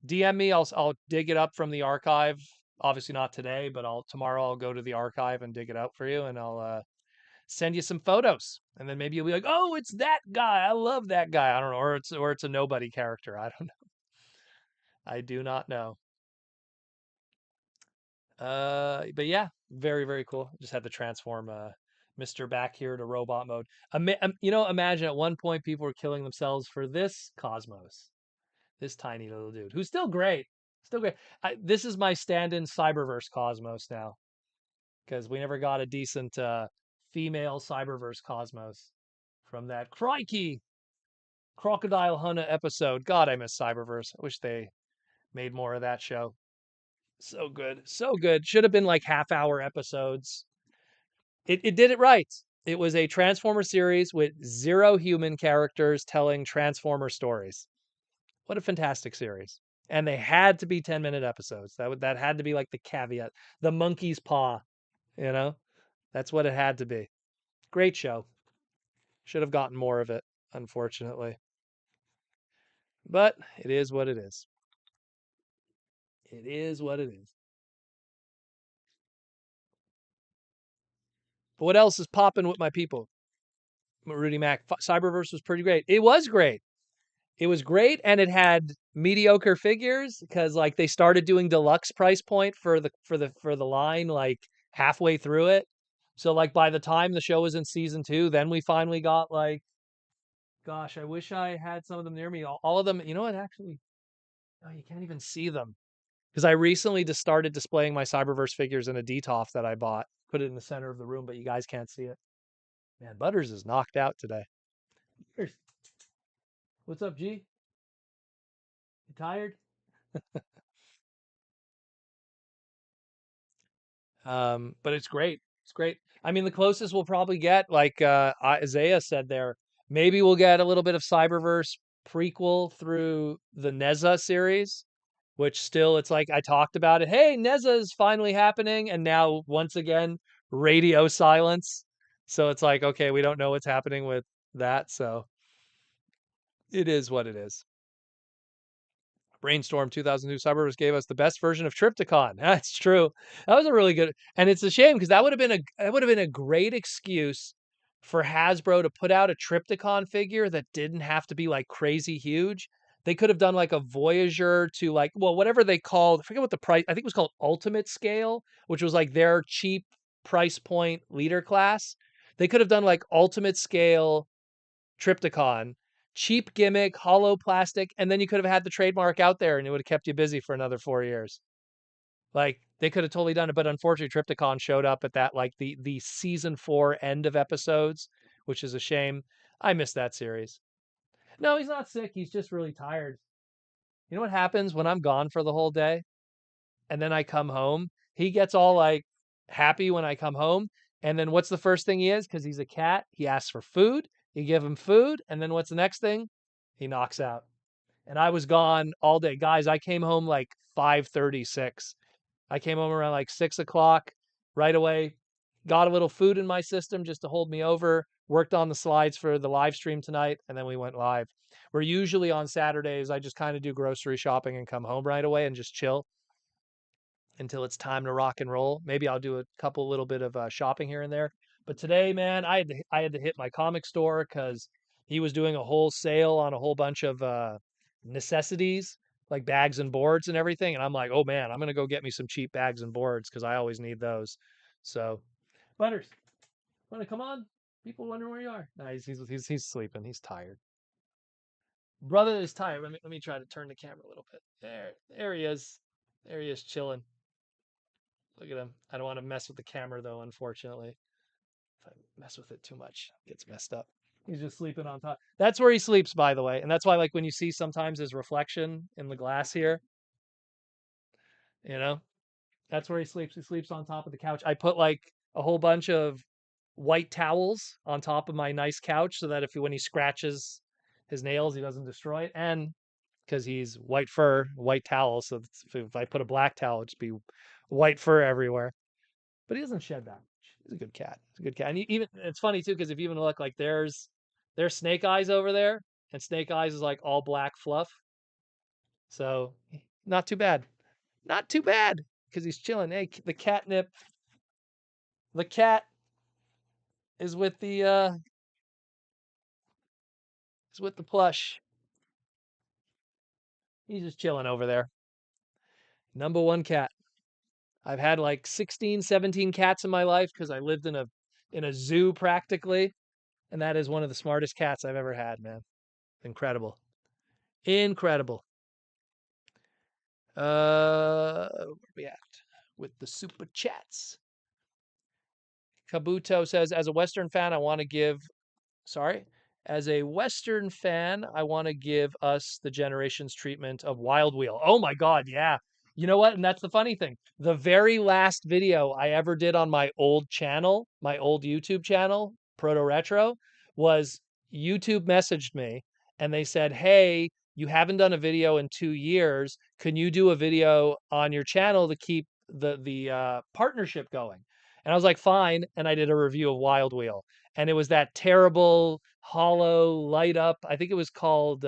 DM me. I'll dig it up from the archive. Obviously not today, but tomorrow I'll go to the archive and dig it out for you, and I'll send you some photos. And then maybe you'll be like, "Oh, it's that guy. I love that guy." I don't know, or it's a nobody character. I don't know. I do not know. But yeah, very, very cool. Just had to transform Mr. back here to robot mode. Imagine at one point people were killing themselves for this cosmos. This tiny little dude, who's still great. Still great. This is my stand-in Cyberverse Cosmos now, because we never got a decent female Cyberverse Cosmos from that crikey Crocodile Hunter episode. God, I miss Cyberverse. I wish they made more of that show. So good. So good. Should have been like half-hour episodes. It did it right. It was a Transformer series with 0 human characters telling Transformer stories. What a fantastic series. And they had to be 10-minute episodes. That had to be like the caveat. The monkey's paw, you know? That's what it had to be. Great show. Should have gotten more of it, unfortunately. But it is what it is. It is what it is. But what else is popping with my people? Rudy Mac. Cyberverse was pretty great. It was great. It was great, and it had mediocre figures because like they started doing deluxe price point for the line like halfway through it. So like by the time the show was in season 2, then we finally got like, gosh, I wish I had some of them near me. All of them, you know what? Actually, oh, you can't even see them because I recently just started displaying my Cyberverse figures in a DTOF that I bought. Put it in the center of the room, but you guys can't see it. Man, Butters is knocked out today. What's up, G? You tired? But it's great. It's great. I mean, the closest we'll probably get, like Isaiah said there, maybe we'll get a little bit of Cyberverse prequel through the Neza series, which still, it's like I talked about it. Hey, Neza is finally happening, and now once again, radio silence. So it's like, okay, we don't know what's happening with that. So it is what it is. Brainstorm 2002 Suburbs gave us the best version of Triptychon. That's true. That was a really good, and it's a shame because that would have been a great excuse for Hasbro to put out a Triptychon figure that didn't have to be like crazy huge. They could have done like a Voyager to like, well, whatever they called, I forget what the price, I think it was called Ultimate Scale, which was like their cheap price point leader class. They could have done like Ultimate Scale Triptychon, cheap gimmick, hollow plastic, and then you could have had the trademark out there and it would have kept you busy for another 4 years. Like they could have totally done it, but unfortunately Triptychon showed up at that like the season 4 end of episodes, which is a shame. I missed that series. No, he's not sick. He's just really tired. You know what happens when I'm gone for the whole day and then I come home? He gets all like happy when I come home. And then what's the first thing he is? Because he's a cat. He asks for food. You give him food. And then what's the next thing? He knocks out. And I was gone all day. Guys, I came home like 5:36. I came home around like 6 o'clock right away. Got a little food in my system just to hold me over. Worked on the slides for the live stream tonight. And then we went live. We're usually on Saturdays. I just kind of do grocery shopping and come home right away and just chill until it's time to rock and roll. Maybe I'll do a couple little bit of shopping here and there. But today, man, I had to hit my comic store because he was doing a whole sale on a whole bunch of necessities like bags and boards and everything. And I'm like, oh man, I'm gonna go get me some cheap bags and boards because I always need those. So, Butters, wanna come on? People wonder where you are. Nah, he's sleeping. He's tired. Brother is tired. Let me try to turn the camera a little bit. There he is. There he is chilling. Look at him. I don't want to mess with the camera though, unfortunately. If I mess with it too much, it gets messed up. He's just sleeping on top. That's where he sleeps, by the way. And that's why, like, when you see sometimes his reflection in the glass here, you know, that's where he sleeps. He sleeps on top of the couch. I put like a whole bunch of white towels on top of my nice couch so that if when he scratches his nails, he doesn't destroy it. And because he's white fur, white towel. So if I put a black towel, it'd just be white fur everywhere. But he doesn't shed that much. He's a good cat. He's a good cat. And even it's funny too because if you even look like there's Snake Eyes over there, and Snake Eyes is like all black fluff. So not too bad. Not too bad because he's chilling. Hey, the catnip. The cat is with the plush. He's just chilling over there. Number one cat. I've had like 16, 17 cats in my life because I lived in a zoo practically. And that is one of the smartest cats I've ever had, man. Incredible. Incredible. Where we at with the super chats? Kabuto says, as a Western fan, I want to give sorry. As a Western fan, I want to give us the Generations treatment of Wild Wheel. Oh my God, yeah. You know what? And that's the funny thing. The very last video I ever did on my old channel, my old YouTube channel, Proto Retro, was YouTube messaged me and they said, hey, you haven't done a video in 2 years. Can you do a video on your channel to keep the partnership going? And I was like, fine. And I did a review of Wild Wheel, and it was that terrible hollow light up. I think it was called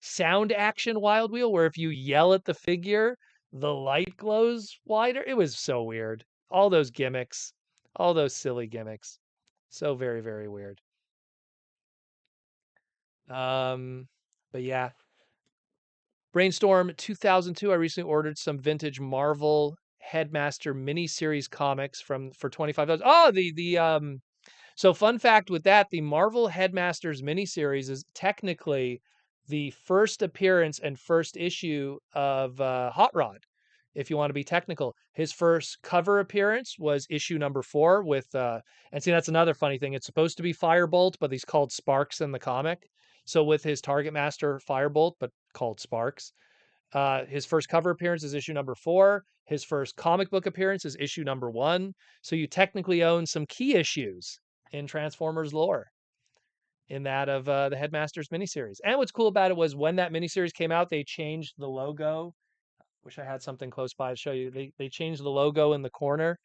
sound action Wild Wheel, where if you yell at the figure, the light glows wider. It was so weird. All those gimmicks, all those silly gimmicks. So very, very weird. Um, but yeah, Brainstorm 2002. I recently ordered some vintage Marvel Headmaster miniseries comics from for $25. Oh, the so fun fact with that, the Marvel Headmasters miniseries is technically the first appearance and first issue of Hot Rod. If you want to be technical, his first cover appearance was issue number 4 with, and see, that's another funny thing. It's supposed to be Firebolt, but he's called Sparks in the comic. So with his Target Master Firebolt, but called Sparks. His first cover appearance is issue number 4. His first comic book appearance is issue number 1. So you technically own some key issues in Transformers lore in that of the Headmasters miniseries. And what's cool about it was when that miniseries came out, they changed the logo. Wish I had something close by to show you. They changed the logo in the corner.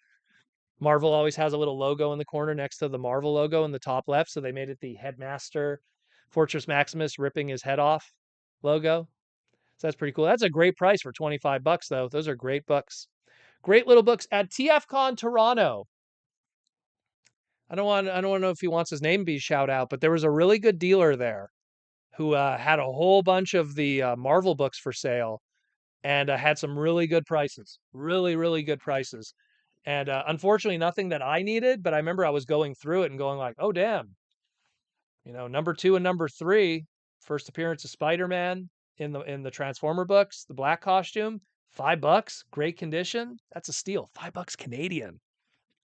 Marvel always has a little logo in the corner next to the Marvel logo in the top left. So they made it the Headmaster Fortress Maximus ripping his head off logo. So that's pretty cool. That's a great price for $25 though. Those are great books. Great little books at TFCon Toronto. I don't want to know if he wants his name to be shout out, but there was a really good dealer there who had a whole bunch of the Marvel books for sale and had some really good prices. Really, really good prices. And unfortunately, nothing that I needed, but I remember I was going through it and going like, oh, damn. You know, number 2 and number 3, first appearance of Spider-Man in the Transformer books, the black costume, $5, great condition. That's a steal. $5 Canadian.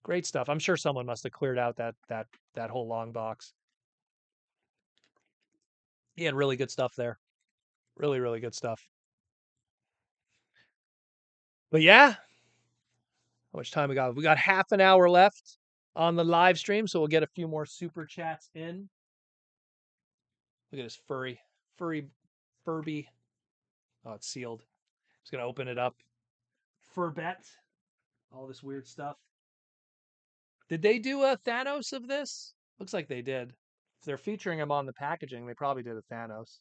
Great stuff. I'm sure someone must have cleared out that whole long box. He had really good stuff there. Really, really good stuff. But yeah, how much time we got? We got half an hour left on the live stream, so we'll get a few more super chats in. Look at this furry Furby. Oh, it's sealed. Just gonna open it up. Furbet. All this weird stuff. Did they do a Thanos of this? Looks like they did. If they're featuring him on the packaging, they probably did a Thanos.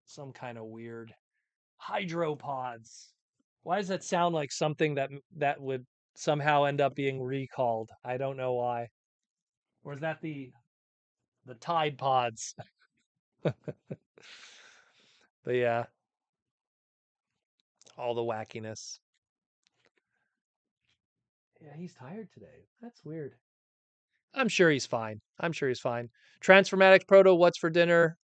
Some kind of weird hydropods. Why does that sound like something that would somehow end up being recalled? I don't know why. Or is that the Tide Pods? But yeah, all the wackiness. Yeah, he's tired today. That's weird. I'm sure he's fine. I'm sure he's fine. Transformatics Proto, what's for dinner?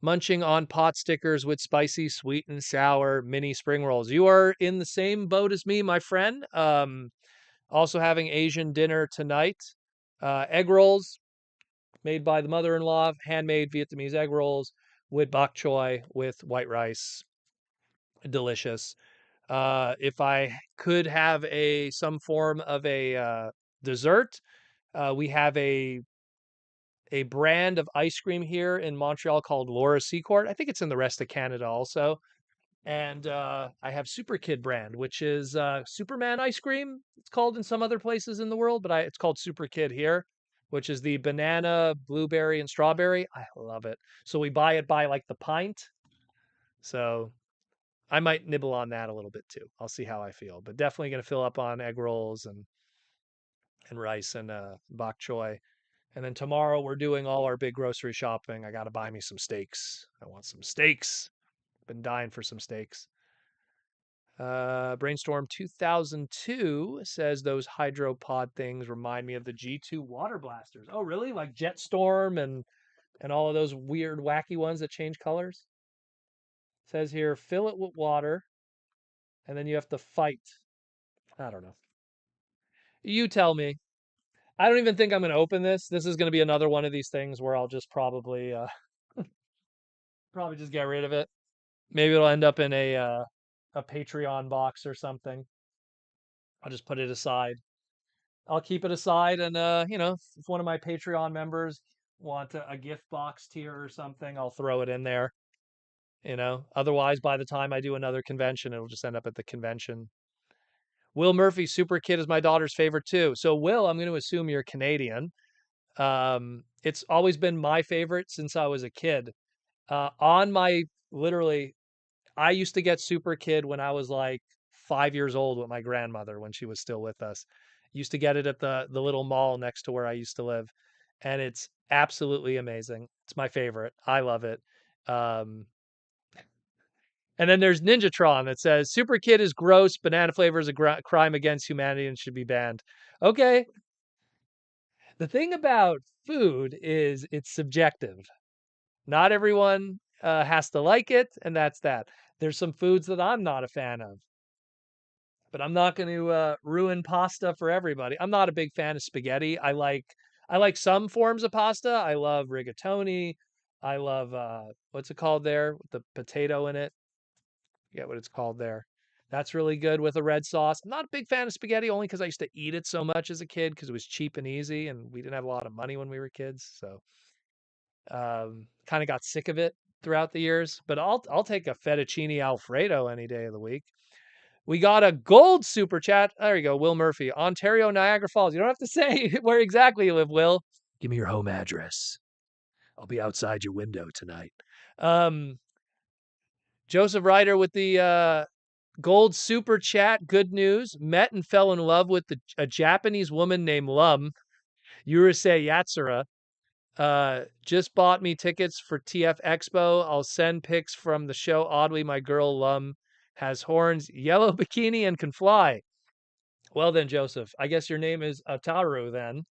Munching on pot stickers with spicy, sweet, and sour mini spring rolls. You are in the same boat as me, my friend. Also having Asian dinner tonight. Egg rolls made by the mother-in-law, handmade Vietnamese egg rolls with bok choy with white rice. Delicious. If I could have some form of a dessert, we have a brand of ice cream here in Montreal called Laura Seacourt. I think it's in the rest of Canada also. And I have Super Kid brand, which is Superman ice cream. It's called in some other places in the world, but it's called Super Kid here, which is the banana, blueberry, and strawberry. I love it. So we buy it by like the pint. So I might nibble on that a little bit too. I'll see how I feel, but definitely going to fill up on egg rolls and rice and bok choy. And then tomorrow we're doing all our big grocery shopping. I got to buy me some steaks. I want some steaks. Been dying for some steaks. Brainstorm 2002 says those hydropod things remind me of the G2 water blasters. Oh, really? Like Jetstorm and all of those weird, wacky ones that change colors? Says here, fill it with water. and then you have to fight. I don't know. You tell me. I don't even think I'm going to open this. This is going to be another one of these things where I'll just probably just get rid of it. Maybe it'll end up in a Patreon box or something. I'll just put it aside. I'll keep it aside, and if one of my Patreon members want a gift box tier or something, I'll throw it in there. Otherwise, by the time I do another convention, it'll just end up at the convention. Will Murphy, Super Kid is my daughter's favorite too. So, Will, I'm going to assume you're Canadian. It's always been my favorite since I was a kid. On my literally, I used to get Super Kid when I was like 5 years old with my grandmother when she was still with us. Used to get it at the little mall next to where I used to live, and it's absolutely amazing. It's my favorite. I love it. Um, and then there's Ninjatron that says Super Kid is gross. Banana flavor is a crime against humanity and should be banned. Okay. The thing about food is it's subjective. Not everyone has to like it, and that's that. There's some foods that I'm not a fan of, but I'm not going to ruin pasta for everybody. I'm not a big fan of spaghetti. I like some forms of pasta. I love rigatoni. I love what's it called there with the potato in it? Forget what it's called there. That's really good with a red sauce. I'm not a big fan of spaghetti only because I used to eat it so much as a kid because it was cheap and easy, and we didn't have a lot of money when we were kids. So kind of got sick of it throughout the years. But I'll take a fettuccine alfredo any day of the week. We got a gold super chat. There you go, Will Murphy, Ontario, Niagara Falls. You don't have to say where exactly you live, Will. Give me your home address. I'll be outside your window tonight. Um, Joseph Ryder with the gold super chat. Good news. Met and fell in love with a Japanese woman named Lum, Yurusei Yatsura. Just bought me tickets for TF Expo. I'll send pics from the show. Oddly, my girl Lum has horns, yellow bikini, and can fly. Well then, Joseph, I guess your name is Ataru then,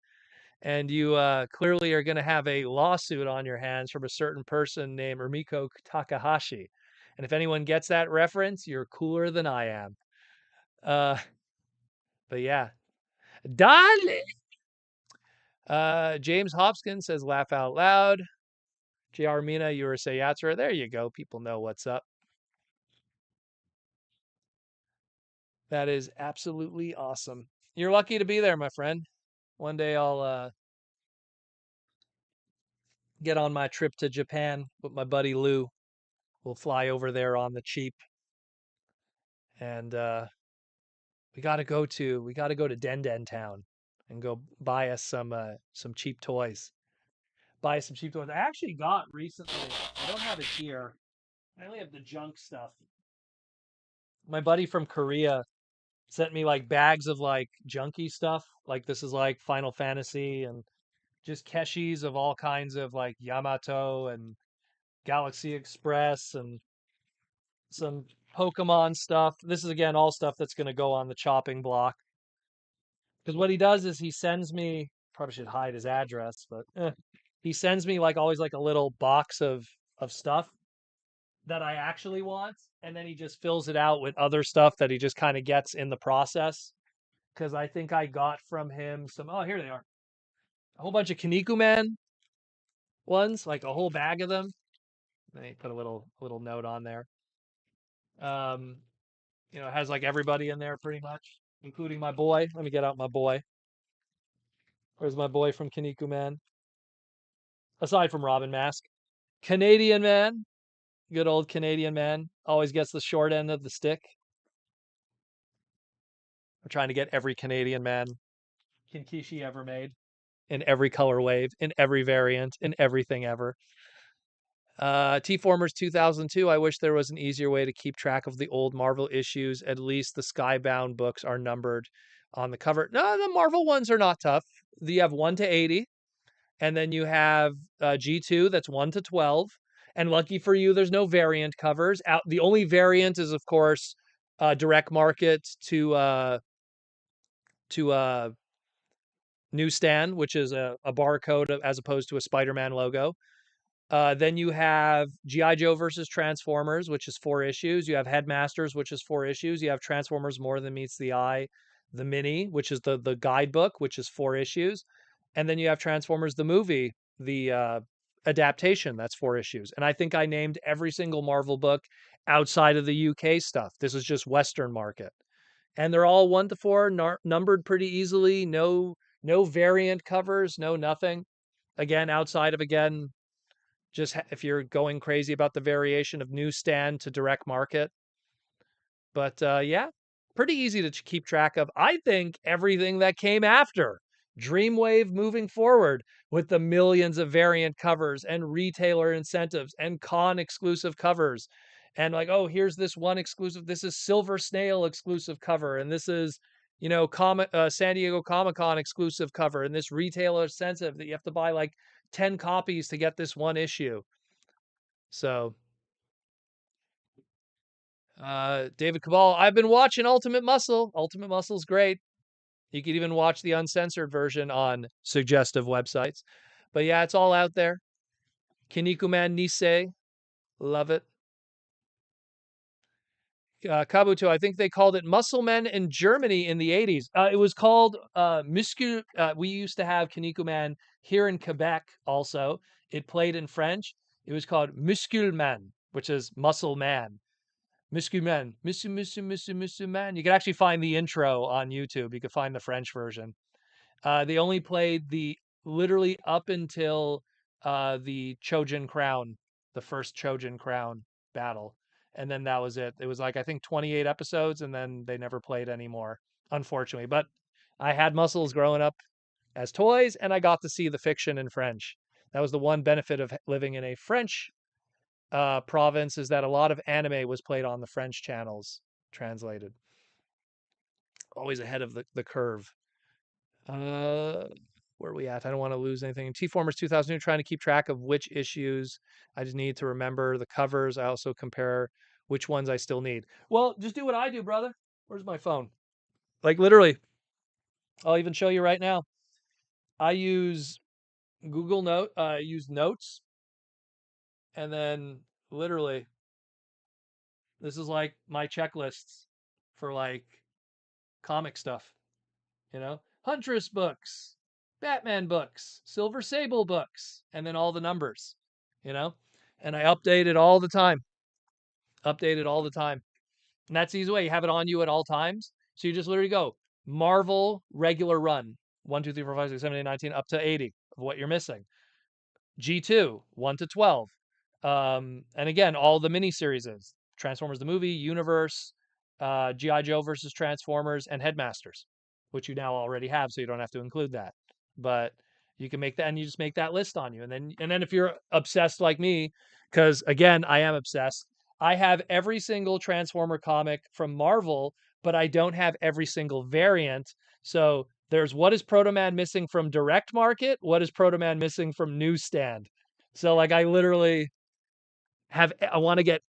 and you clearly are going to have a lawsuit on your hands from a certain person named Rumiko Takahashi. And if anyone gets that reference, you're cooler than I am. Uh, but yeah, darling. James Hopkins says, "Laugh out loud." JR Mina, you were say Yatsura. There you go. People know what's up. That is absolutely awesome. You're lucky to be there, my friend. One day I'll get on my trip to Japan with my buddy Lou. We'll fly over there on the cheap, and we got to go to Den Den Town and go buy us some cheap toys. Buy us some cheap toys. I actually got recently. I don't have it here. I only have the junk stuff. My buddy from Korea sent me like bags of like junky stuff. Like this is like Final Fantasy and just Keshis of all kinds of like Yamato and Galaxy Express and some Pokemon stuff. This is again all stuff that's going to go on the chopping block. Because what he does is he sends me, probably should hide his address, but he sends me like always like a little box of stuff that I actually want, and then he just fills it out with other stuff that he just kind of gets in the process. Because I think I got from him some. Oh, here they are. A whole bunch of Kinnikuman ones, like a whole bag of them. They put a little note on there. Um, it has like everybody in there pretty much, including my boy. Let me get out my boy. Where's my boy from Kinnikuman? Aside from Robin Mask, Canadian man, good old Canadian man, always gets the short end of the stick. We're trying to get every Canadian man Kinkishi ever made in every color wave, in every variant, in everything ever. T-Formers 2002. I wish there was an easier way to keep track of the old Marvel issues. At least the Skybound books are numbered on the cover. No, the Marvel ones are not tough. You have 1 to 80, and then you have G2 that's 1 to 12. And lucky for you, there's no variant covers. Out the only variant is, of course, direct market to newsstand, which is a barcode as opposed to a Spider-Man logo. Then you have G.I. Joe versus Transformers, which is 4 issues. You have Headmasters, which is 4 issues. You have Transformers More Than Meets the Eye, the mini, which is the guidebook, which is 4 issues. And then you have Transformers the movie, the adaptation, that's 4 issues. And I think I named every single Marvel book outside of the UK stuff. This is just Western market. And they're all 1 to 4, numbered pretty easily. No variant covers, no nothing. Again, outside of just if you're going crazy about the variation of newsstand to direct market. But yeah, pretty easy to keep track of. I think everything that came after Dreamwave moving forward with the millions of variant covers and retailer incentives and con exclusive covers. And like, oh, here's this one exclusive. This is Silver Snail exclusive cover. And this is, San Diego Comic Con exclusive cover. And this retailer incentive that you have to buy like 10 copies to get this one issue. So, David Cabal, I've been watching Ultimate Muscle. Ultimate Muscle's great. You could even watch the uncensored version on suggestive websites. But yeah, it's all out there. Kinnikuman Nisei, love it. Kabuto, I think they called it Muscle Men in Germany in the 80s. It was called Muscle. We used to have Kinnikuman here in Quebec also. It played in French. It was called Musculman, which is Muscle Man. Muscu Man, Muscu Man. You can actually find the intro on YouTube. You can find the French version. They only played the literally up until the Chojin Crown, the first Chojin Crown battle, and then that was it. It was like I think 28 episodes, and then they never played anymore, unfortunately. But I had muscles growing up as toys, and I got to see the fiction in French. That was the one benefit of living in a French province, is that a lot of anime was played on the French channels translated. Always ahead of the curve. Uh, where are we at? I don't want to lose anything. T-Formers 2002, trying to keep track of which issues. I just need to remember the covers. I also compare which ones I still need. Well, just do what I do, brother. Where's my phone? Like literally, I'll even show you right now. I use I use Notes, and then literally, this is like my checklists for like comic stuff. Huntress books, Batman books, Silver Sable books, and then all the numbers, you know, and I update it all the time. Update it all the time. And that's the easy way. You have it on you at all times. So you just literally go Marvel regular run 1, 2, 3, 4, 5, 6, 7, 8, 19, up to 80 of what you're missing. G2, 1 to 12. And again, all the miniseries is Transformers the movie, Universe, G.I. Joe versus Transformers, and Headmasters, which you now already have, so you don't have to include that. But you can make that, and you just make that list on you. And then if you're obsessed like me, because again, I am obsessed, I have every single Transformer comic from Marvel, but I don't have every single variant. So there's what is Proto Man missing from direct market? What is Proto Man missing from newsstand? So like I literally I want to get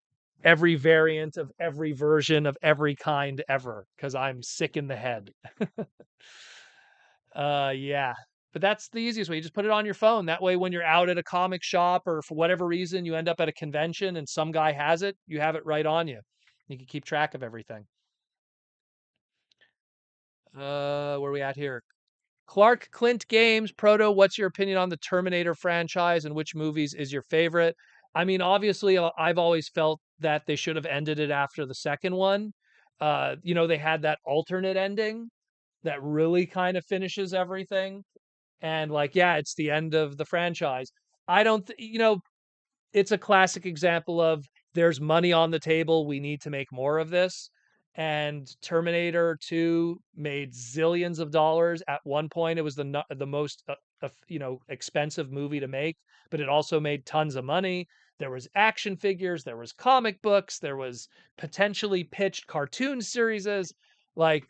every variant of every version of every kind ever because I'm sick in the head. Yeah. But that's the easiest way. You just put it on your phone. That way, when you're out at a comic shop or for whatever reason you end up at a convention and some guy has it, you have it right on you. You can keep track of everything. Where are we at here? Clark Clint Games, Proto, what's your opinion on the Terminator franchise and which movies is your favorite? I mean, obviously, I've always felt that they should have ended it after the second one. They had that alternate ending that really kind of finishes everything. And like, yeah, it's the end of the franchise. I don't, it's a classic example of there's money on the table. We need to make more of this. And Terminator 2 made zillions of dollars. At one point, it was the most expensive movie to make, but it also made tons of money. There was action figures, there was comic books, there was potentially pitched cartoon series. Like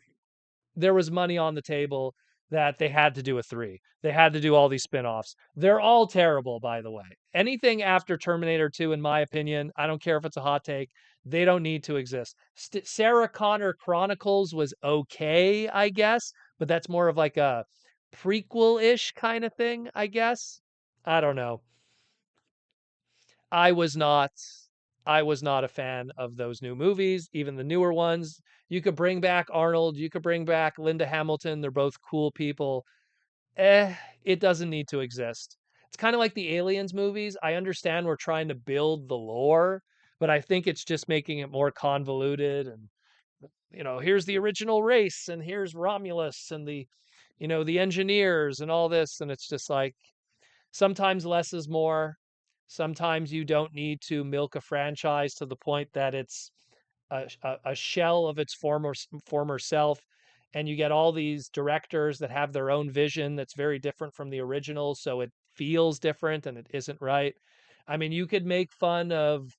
there was money on the table that they had to do a 3. They had to do all these spin-offs. They're all terrible, by the way. Anything after Terminator 2, in my opinion, I don't care if it's a hot take, they don't need to exist. Sarah Connor Chronicles was okay, I guess, but that's more of like a prequel-ish kind of thing, I guess. I don't know. I was not I was not a fan of those new movies, even the newer ones. You could bring back Arnold, you could bring back Linda Hamilton, they're both cool people. Eh, it doesn't need to exist. It's kind of like the Aliens movies. I understand we're trying to build the lore, but I think it's just making it more convoluted and here's the original race and here's Romulus and the engineers and all this and it's just like sometimes less is more. Sometimes you don't need to milk a franchise to the point that it's a shell of its former self, and you get all these directors that have their own vision that's very different from the original, so it feels different and it isn't right. I mean, you could make fun of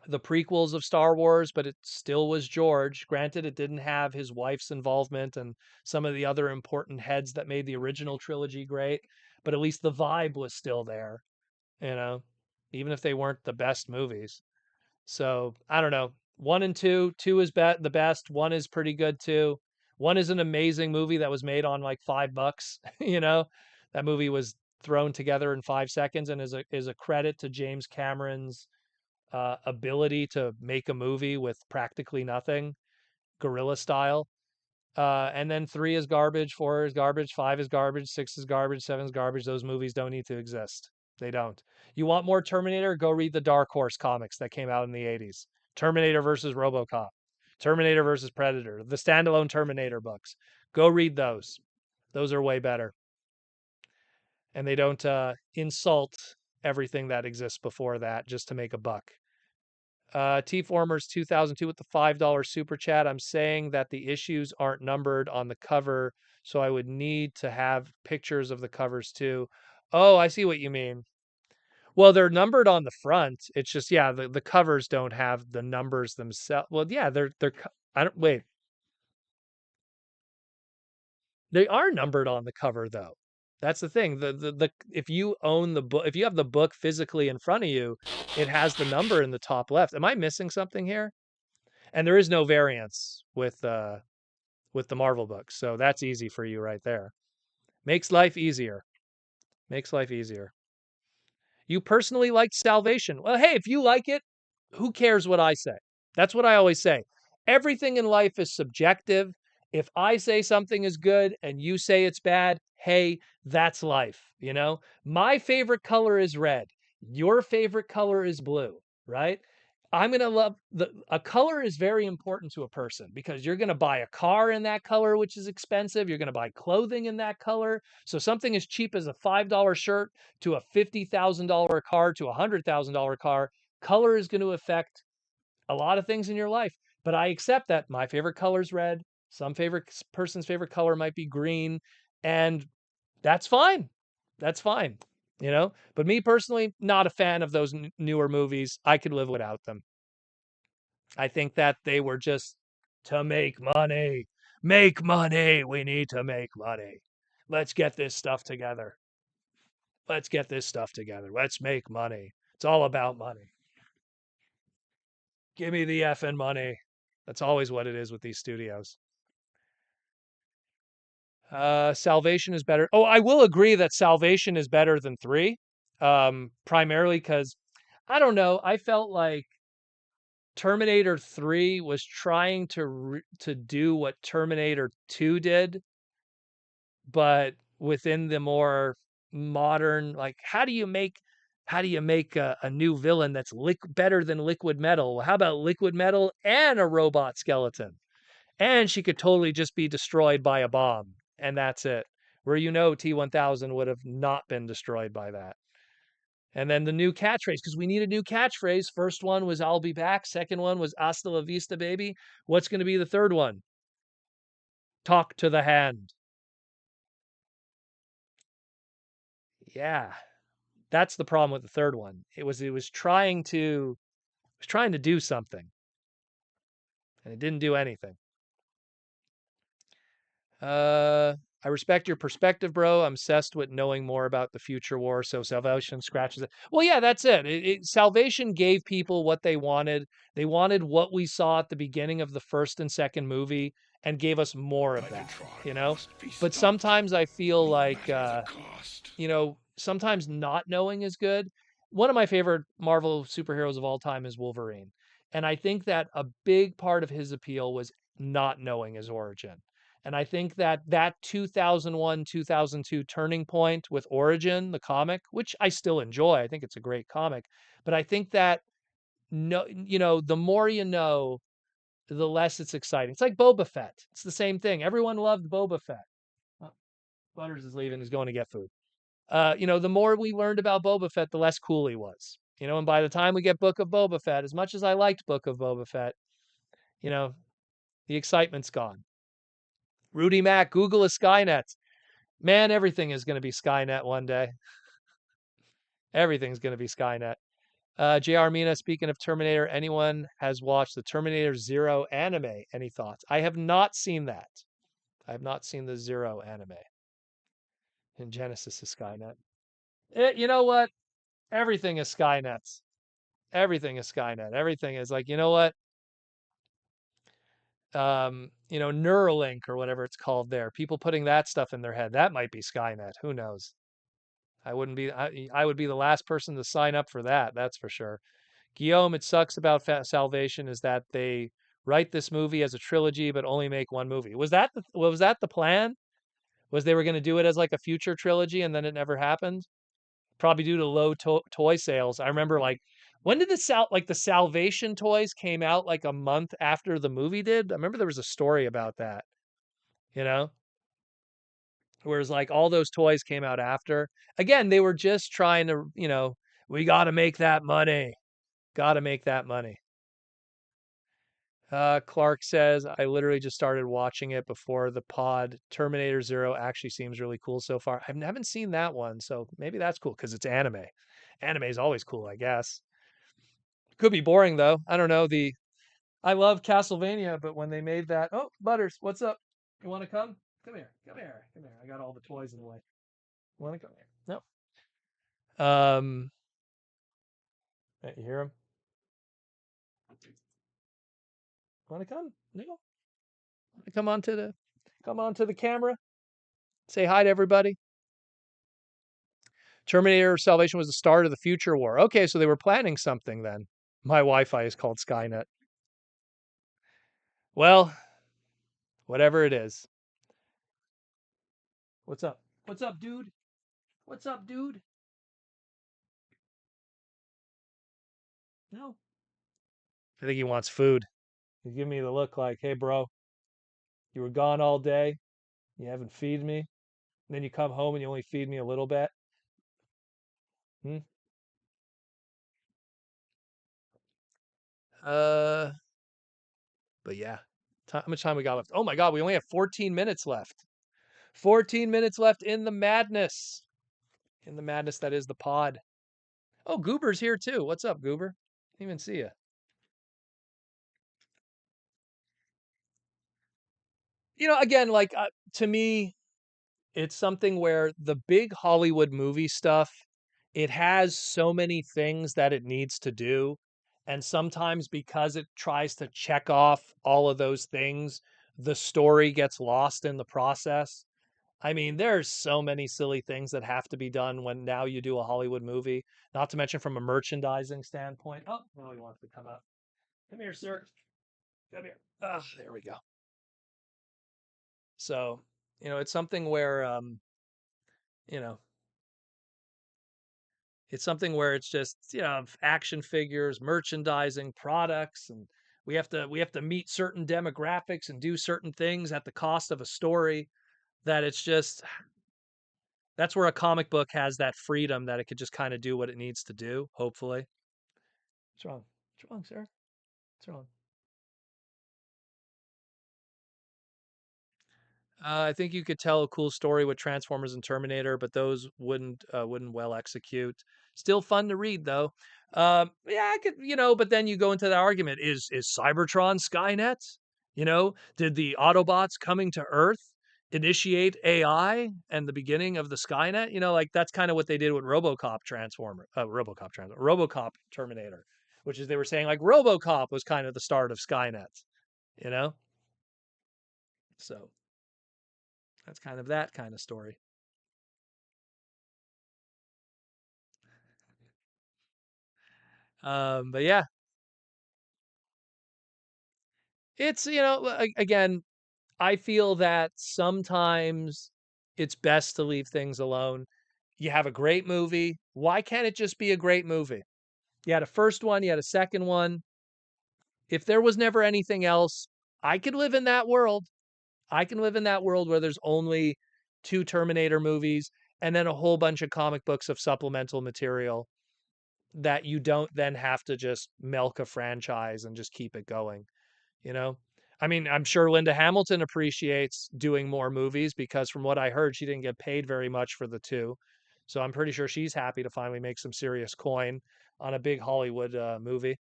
the prequels of Star Wars, but it still was George. Granted, it didn't have his wife's involvement and some of the other important heads that made the original trilogy great, but at least the vibe was still there, you know, even if they weren't the best movies. So I don't know. One and two. Two is the best. One is pretty good too. One is an amazing movie that was made on like $5. That movie was thrown together in 5 seconds and is a credit to James Cameron's ability to make a movie with practically nothing, guerrilla style. And then three is garbage, four is garbage, five is garbage, six is garbage, seven is garbage. Those movies don't need to exist. They don't. You want more Terminator? Go read the Dark Horse comics that came out in the 80s. Terminator versus Robocop, Terminator versus Predator, the standalone Terminator books. Go read those. Those are way better. And they don't insult everything that exists before that just to make a buck. T-Formers 2002 with the $5 super chat. I'm saying that the issues aren't numbered on the cover, so I would need to have pictures of the covers too. Oh, I see what you mean. Well, they're numbered on the front. It's just, yeah, the covers don't have the numbers themselves. Well, yeah, I don't wait. They are numbered on the cover though. That's the thing. The if you own the book, if you have the book physically in front of you, it has the number in the top left. Am I missing something here? And there is no variance with the Marvel books. So that's easy for you right there. Makes life easier. Makes life easier. You personally liked Salvation. Well, hey, if you like it, who cares what I say? That's what I always say. Everything in life is subjective. If I say something is good and you say it's bad, hey, that's life. My favorite color is red. Your favorite color is blue, right? I'm going to love a color is very important to a person because you're going to buy a car in that color, which is expensive. You're going to buy clothing in that color. So something as cheap as a $5 shirt to a $50,000 car to a $100,000 car, color is going to affect a lot of things in your life. But I accept that my favorite color is red. Some favorite person's favorite color might be green, and that's fine. That's fine. But me personally, not a fan of those newer movies. I could live without them. I think that they were just to make money. Make money. We need to make money. Let's get this stuff together. Let's get this stuff together. Let's make money. It's all about money. Give me the effing money. That's always what it is with these studios. Salvation is better. Oh, I will agree that Salvation is better than three. Primarily because I don't know. I felt like Terminator 3 was trying to do what Terminator 2 did, but within the more modern, like how do you make a new villain that's better than Liquid Metal? How about Liquid Metal and a robot skeleton? And she could totally just be destroyed by a bomb, and that's it. Where T-1000 would have not been destroyed by that. And then the new catchphrase, because we need a new catchphrase. First one was "I'll be back." Second one was "Hasta la vista, baby." What's going to be the third one? Talk to the hand. Yeah, that's the problem with the third one. It was trying to do something, and it didn't do anything. I respect your perspective, bro. I'm obsessed with knowing more about the future war. So Salvation scratches it. Well, yeah, that's it. Salvation gave people what they wanted. They wanted what we saw at the beginning of the first and second movie and gave us more of that. But sometimes I feel like, sometimes not knowing is good. one of my favorite Marvel superheroes of all time is Wolverine. And I think that a big part of his appeal was not knowing his origin. And I think that that 2001, 2002 turning point with Origin, the comic, which I still enjoy, I think it's a great comic, but I think that no, the more you know, the less it's exciting. It's like Boba Fett. It's the same thing. Everyone loved Boba Fett. Oh, Butters is leaving. He's going to get food. The more we learned about Boba Fett, the less cool he was. And by the time we get Book of Boba Fett, as much as I liked Book of Boba Fett, you know, the excitement's gone. Rudy Mack, Google is Skynet. Man, everything is going to be Skynet one day. Everything's going to be Skynet. JR Mina, speaking of Terminator, anyone has watched the Terminator Zero anime? Any thoughts? I have not seen that. I have not seen the Zero anime. And Genesis is Skynet. You know what? Everything is Skynet. Everything is Skynet. Everything is like, you know what? Neuralink or whatever it's called there. People putting that stuff in their head. That might be Skynet. Who knows? I would be the last person to sign up for that. That's for sure. Guillaume, it sucks about Salvation is that they write this movie as a trilogy, but only make one movie. Was that the plan? Was they were going to do it as like a future trilogy and then it never happened? Probably due to low toy sales. I remember like when did the Salvation toys came out like a month after the movie did? I remember there was a story about that, you know? Whereas like all those toys came out after. Again, they were just trying to, we got to make that money. Got to make that money. Clark says, I literally just started watching it before the pod. Terminator Zero actually seems really cool so far. I haven't seen that one, so maybe that's cool because it's anime. Anime is always cool, I guess. Could be boring though. I don't know. I love Castlevania, but when they made that, oh, Butters, what's up? You want to come? Come here. Come here. Come here. I got all the toys in the way. You want to come here? No. You hear him? Want to come? No. Come on to the camera. Say hi to everybody. Terminator Salvation was the start of the future war. Okay, so they were planning something then. My Wi-Fi is called Skynet. Well, whatever it is. What's up? What's up, dude? What's up, dude? No. I think he wants food. He's giving me the look like, hey, bro, you were gone all day. You haven't feed me. And then you come home and you only feed me a little bit. Hmm? Uh, but yeah. How much time we got left? Oh my God, we only have 14 minutes left. 14 minutes left in the madness. In the madness that is the pod. Oh, Goober's here too. What's up, Goober? Didn't even see you. Again, like to me, it's something where the big Hollywood movie stuff, it has so many things that it needs to do. And sometimes because it tries to check off all of those things, the story gets lost in the process. I mean, there's so many silly things that have to be done when now you do a Hollywood movie, not to mention from a merchandising standpoint. Oh, no, he wants to come up. Come here, sir. Come here. Ah, there we go. So, it's something where, you know, it's something where it's just, action figures, merchandising, products, and we have to meet certain demographics and do certain things at the cost of a story that it's just that's where a comic book has that freedom that it could just kind of do what it needs to do, hopefully. What's wrong? What's wrong, sir? What's wrong? I think you could tell a cool story with Transformers and Terminator, but those wouldn't well execute. Still fun to read though. Yeah, I could, but then you go into the argument: is Cybertron Skynet? Did the Autobots coming to Earth initiate AI and the beginning of the Skynet? Like that's kind of what they did with RoboCop Terminator, which is they were saying like RoboCop was kind of the start of Skynet. You know, so. That's kind of that kind of story. But yeah, it's, again, I feel that sometimes it's best to leave things alone. You have a great movie. Why can't it just be a great movie? You had a first one, you had a second one. If there was never anything else, I could live in that world. I can live in that world where there's only two Terminator movies and then a whole bunch of comic books of supplemental material that you don't then have to just milk a franchise and just keep it going, you know? I mean, I'm sure Linda Hamilton appreciates doing more movies because from what I heard, she didn't get paid very much for the two. So I'm pretty sure she's happy to finally make some serious coin on a big Hollywood movie.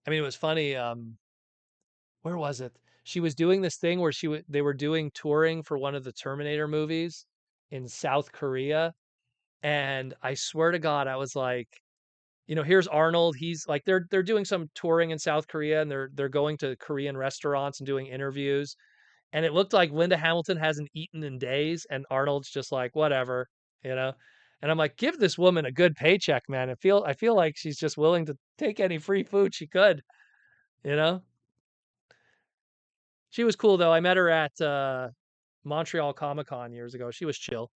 I mean, it was funny. Where was it? She was doing this thing where they were doing touring for one of the Terminator movies in South Korea, and I swear to God, I was like, here's Arnold. He's like they're doing some touring in South Korea, and they're going to Korean restaurants and doing interviews, and it looked like Linda Hamilton hasn't eaten in days, and Arnold's just like whatever, you know. And I'm like, give this woman a good paycheck, man. I feel like she's just willing to take any free food she could, you know. She was cool though. I met her at Montreal Comic Con years ago. She was chill.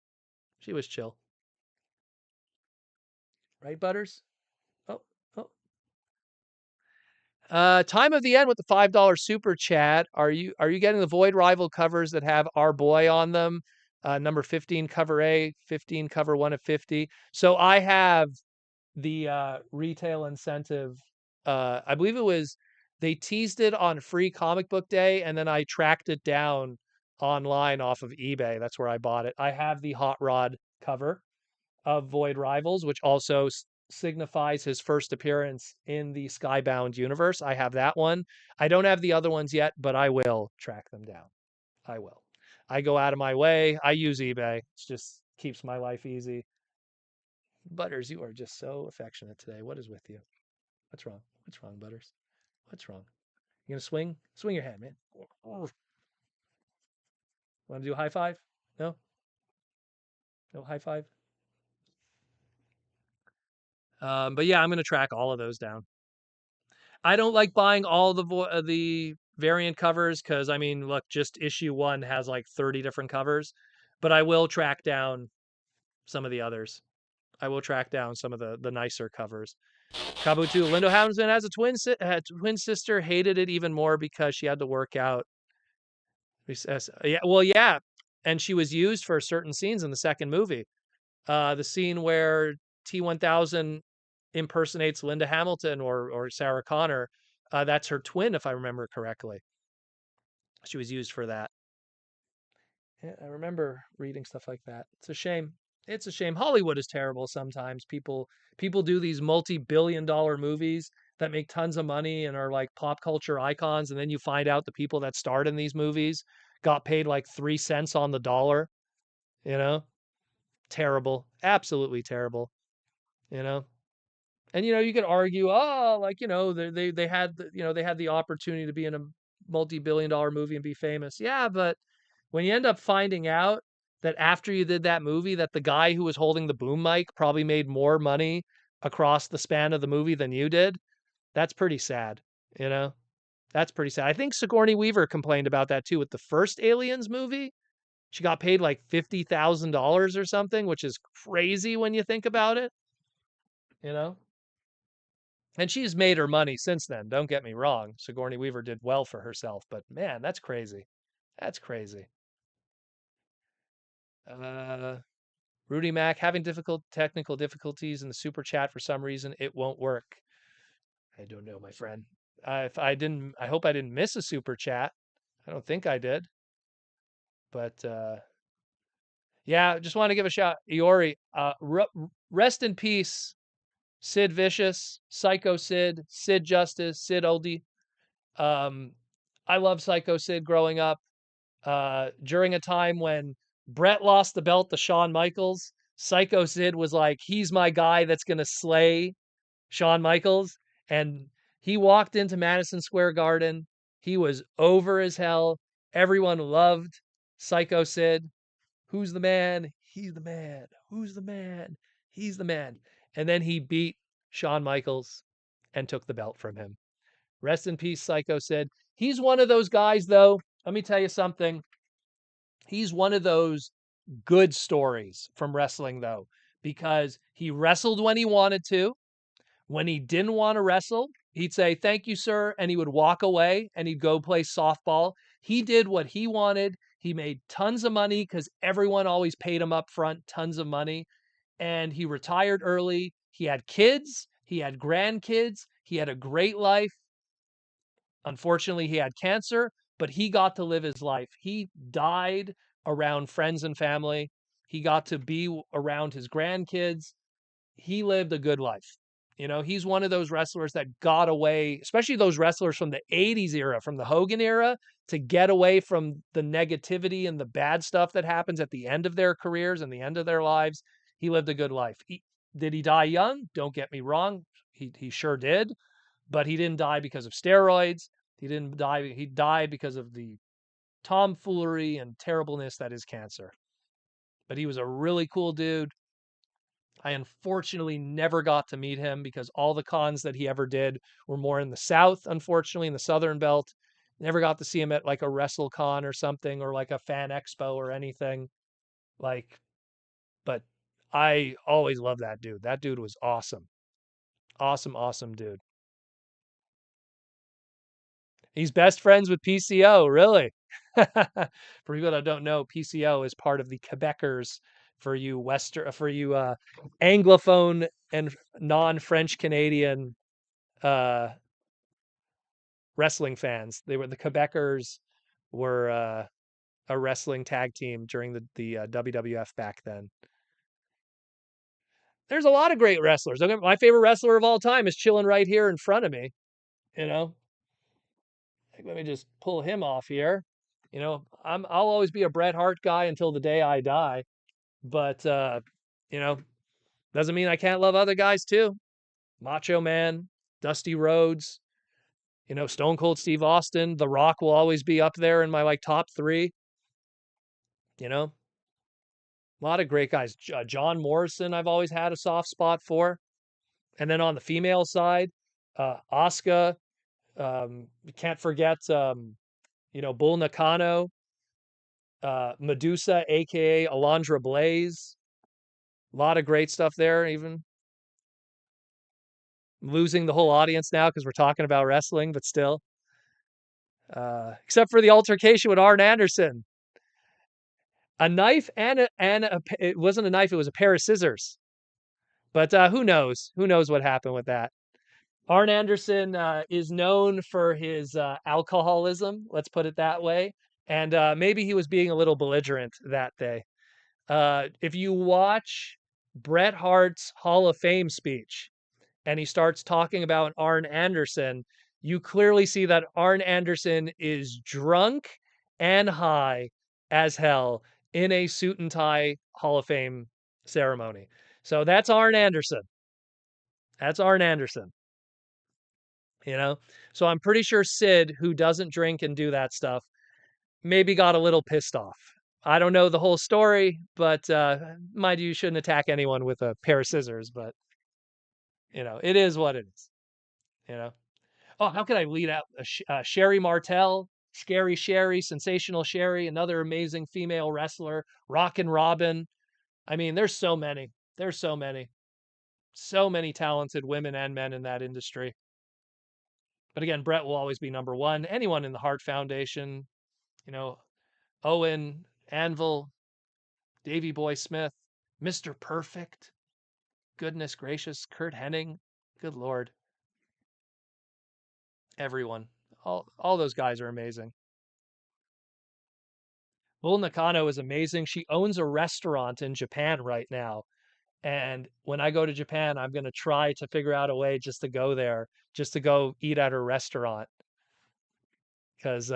She was chill. Right, Butters? Oh, oh. Time of the end with the $5 super chat. Are you getting the Void Rival covers that have our boy on them? Number 15 cover A, 15 cover 1 of 50. So I have the retail incentive. I believe it was they teased it on Free Comic Book Day, and then I tracked it down online off of eBay. That's where I bought it. I have the Hot Rod cover of Void Rivals, which also signifies his first appearance in the Skybound universe. I have that one. I don't have the other ones yet, but I will track them down. I will. I go out of my way. I use eBay. It just keeps my life easy. Butters, you are just so affectionate today. What is with you? What's wrong? What's wrong, Butters? What's wrong? You gonna swing? Swing your hand, man. Want to do a high five? No? No high five? But yeah, I'm gonna track all of those down. I don't like buying all the variant covers because I mean, look, just issue one has like 30 different covers, but I will track down some of the others. I will track down some of the nicer covers. Kabuto, Lindo Hamilton has a twin sister. Hated it even more because she had to work out. Yeah, well, yeah, and she was used for certain scenes in the second movie. The scene where T1000 impersonates Linda Hamilton or Sarah Connor. That's her twin, if I remember correctly. She was used for that. Yeah, I remember reading stuff like that. It's a shame. It's a shame. Hollywood is terrible sometimes. People do these multi-billion-dollar movies that make tons of money and are like pop culture icons, and then you find out the people that starred in these movies got paid like 3 cents on the dollar. You know, terrible, absolutely terrible. You know, and you could argue, oh, like they had they had the opportunity to be in a multi-billion-dollar movie and be famous. Yeah, but when you end up finding out that after you did that movie, that the guy who was holding the boom mic probably made more money across the span of the movie than you did, that's pretty sad. You know, that's pretty sad. I think Sigourney Weaver complained about that too with the first Aliens movie. She got paid like $50,000 or something, which is crazy when you think about it. You know. And she's made her money since then. Don't get me wrong. Sigourney Weaver did well for herself, but man, that's crazy. That's crazy. Uh, Rudy Mack having difficult technical difficulties in the super chat for some reason. It won't work. I don't know, my friend. If I didn't, I hope I didn't miss a super chat. I don't think I did, but yeah, just want to give a shout, Iori. Rest in peace, Sid Vicious, Psycho Sid, Sid Justice, Sid Oldie. Um, I love Psycho Sid growing up. During a time when Brett lost the belt to Shawn Michaels, Psycho Sid was like, he's my guy that's going to slay Shawn Michaels. And he walked into Madison Square Garden. He was over as hell. Everyone loved Psycho Sid. Who's the man? He's the man. Who's the man? He's the man. And then he beat Shawn Michaels, and took the belt from him. Rest in peace, Psycho Sid. He's one of those guys, though. Let me tell you something. He's one of those good stories from wrestling, though, because he wrestled when he wanted to. When he didn't want to wrestle, he'd say, "Thank you, sir," and he would walk away and he'd go play softball. He did what he wanted. He made tons of money because everyone always paid him up front, tons of money. And he retired early. He had kids, he had grandkids, he had a great life. Unfortunately, he had cancer, but he got to live his life. He died around friends and family. He got to be around his grandkids. He lived a good life. You know, he's one of those wrestlers that got away, especially those wrestlers from the 80s era, from the Hogan era, to get away from the negativity and the bad stuff that happens at the end of their careers and the end of their lives. He lived a good life. Did he die young? Don't get me wrong. He sure did, but he didn't die because of steroids. He died because of the tomfoolery and terribleness that is cancer. But he was a really cool dude. I unfortunately never got to meet him because all the cons that he ever did were more in the South, unfortunately, in the Southern Belt. Never got to see him at like a WrestleCon or something or like a fan expo or anything. Like, but I always loved that dude. That dude was awesome. Awesome, awesome dude. He's best friends with PCO, really. For people that don't know, PCO is part of the Quebecers for you Anglophone and non-French Canadian uh, wrestling fans. The Quebecers were a wrestling tag team during the WWF back then. There's a lot of great wrestlers. Okay, my favorite wrestler of all time is chilling right here in front of me. You know, let me just pull him off here. You know, I'll always be a Bret Hart guy until the day I die. But you know, doesn't mean I can't love other guys too. Macho Man, Dusty Rhodes, you know, Stone Cold Steve Austin, The Rock will always be up there in my like top 3. You know, a lot of great guys. John Morrison, I've always had a soft spot for. And then on the female side, Asuka, you can't forget, you know, Bull Nakano, Medusa, aka Alundra Blaze. A lot of great stuff there. Even losing the whole audience now because we're talking about wrestling, but still. Except for the altercation with Arn Anderson. A knife it wasn't a knife, it was a pair of scissors. But who knows? Who knows what happened with that? Arn Anderson is known for his alcoholism, let's put it that way. And maybe he was being a little belligerent that day. If you watch Bret Hart's Hall of Fame speech and he starts talking about Arn Anderson, you clearly see that Arn Anderson is drunk and high as hell in a suit and tie Hall of Fame ceremony. So that's Arn Anderson. That's Arn Anderson. You know? So I'm pretty sure Sid, who doesn't drink and do that stuff, maybe got a little pissed off. I don't know the whole story, but mind you, shouldn't attack anyone with a pair of scissors, but you know, it is what it is. You know? Oh, how could I lead out Sherry Martel, Scary Sherry, Sensational Sherry, another amazing female wrestler, Rockin' Robin. I mean, there's so many. There's so many talented women and men in that industry. But again, Brett will always be number one. Anyone in the Hart Foundation, you know, Owen, Anvil, Davy Boy Smith, Mr. Perfect. Goodness gracious, Kurt Hennig. Good Lord. Everyone. All those guys are amazing. Bull Nakano is amazing. She owns a restaurant in Japan right now. And when I go to Japan, I'm going to try to figure out a way just to go there, just to go eat at her restaurant. Because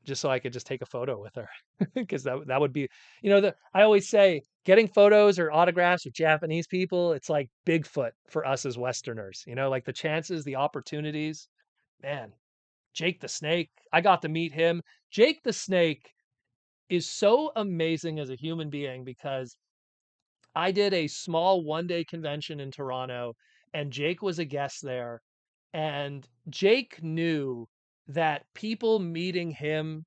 just so I could just take a photo with her. Because that would be, you know, I always say getting photos or autographs with Japanese people, it's like Bigfoot for us as Westerners. You know, like the chances, the opportunities. Man, Jake the Snake, I got to meet him. Jake the Snake is so amazing as a human being because I did a small one-day convention in Toronto and Jake was a guest there. And Jake knew that people meeting him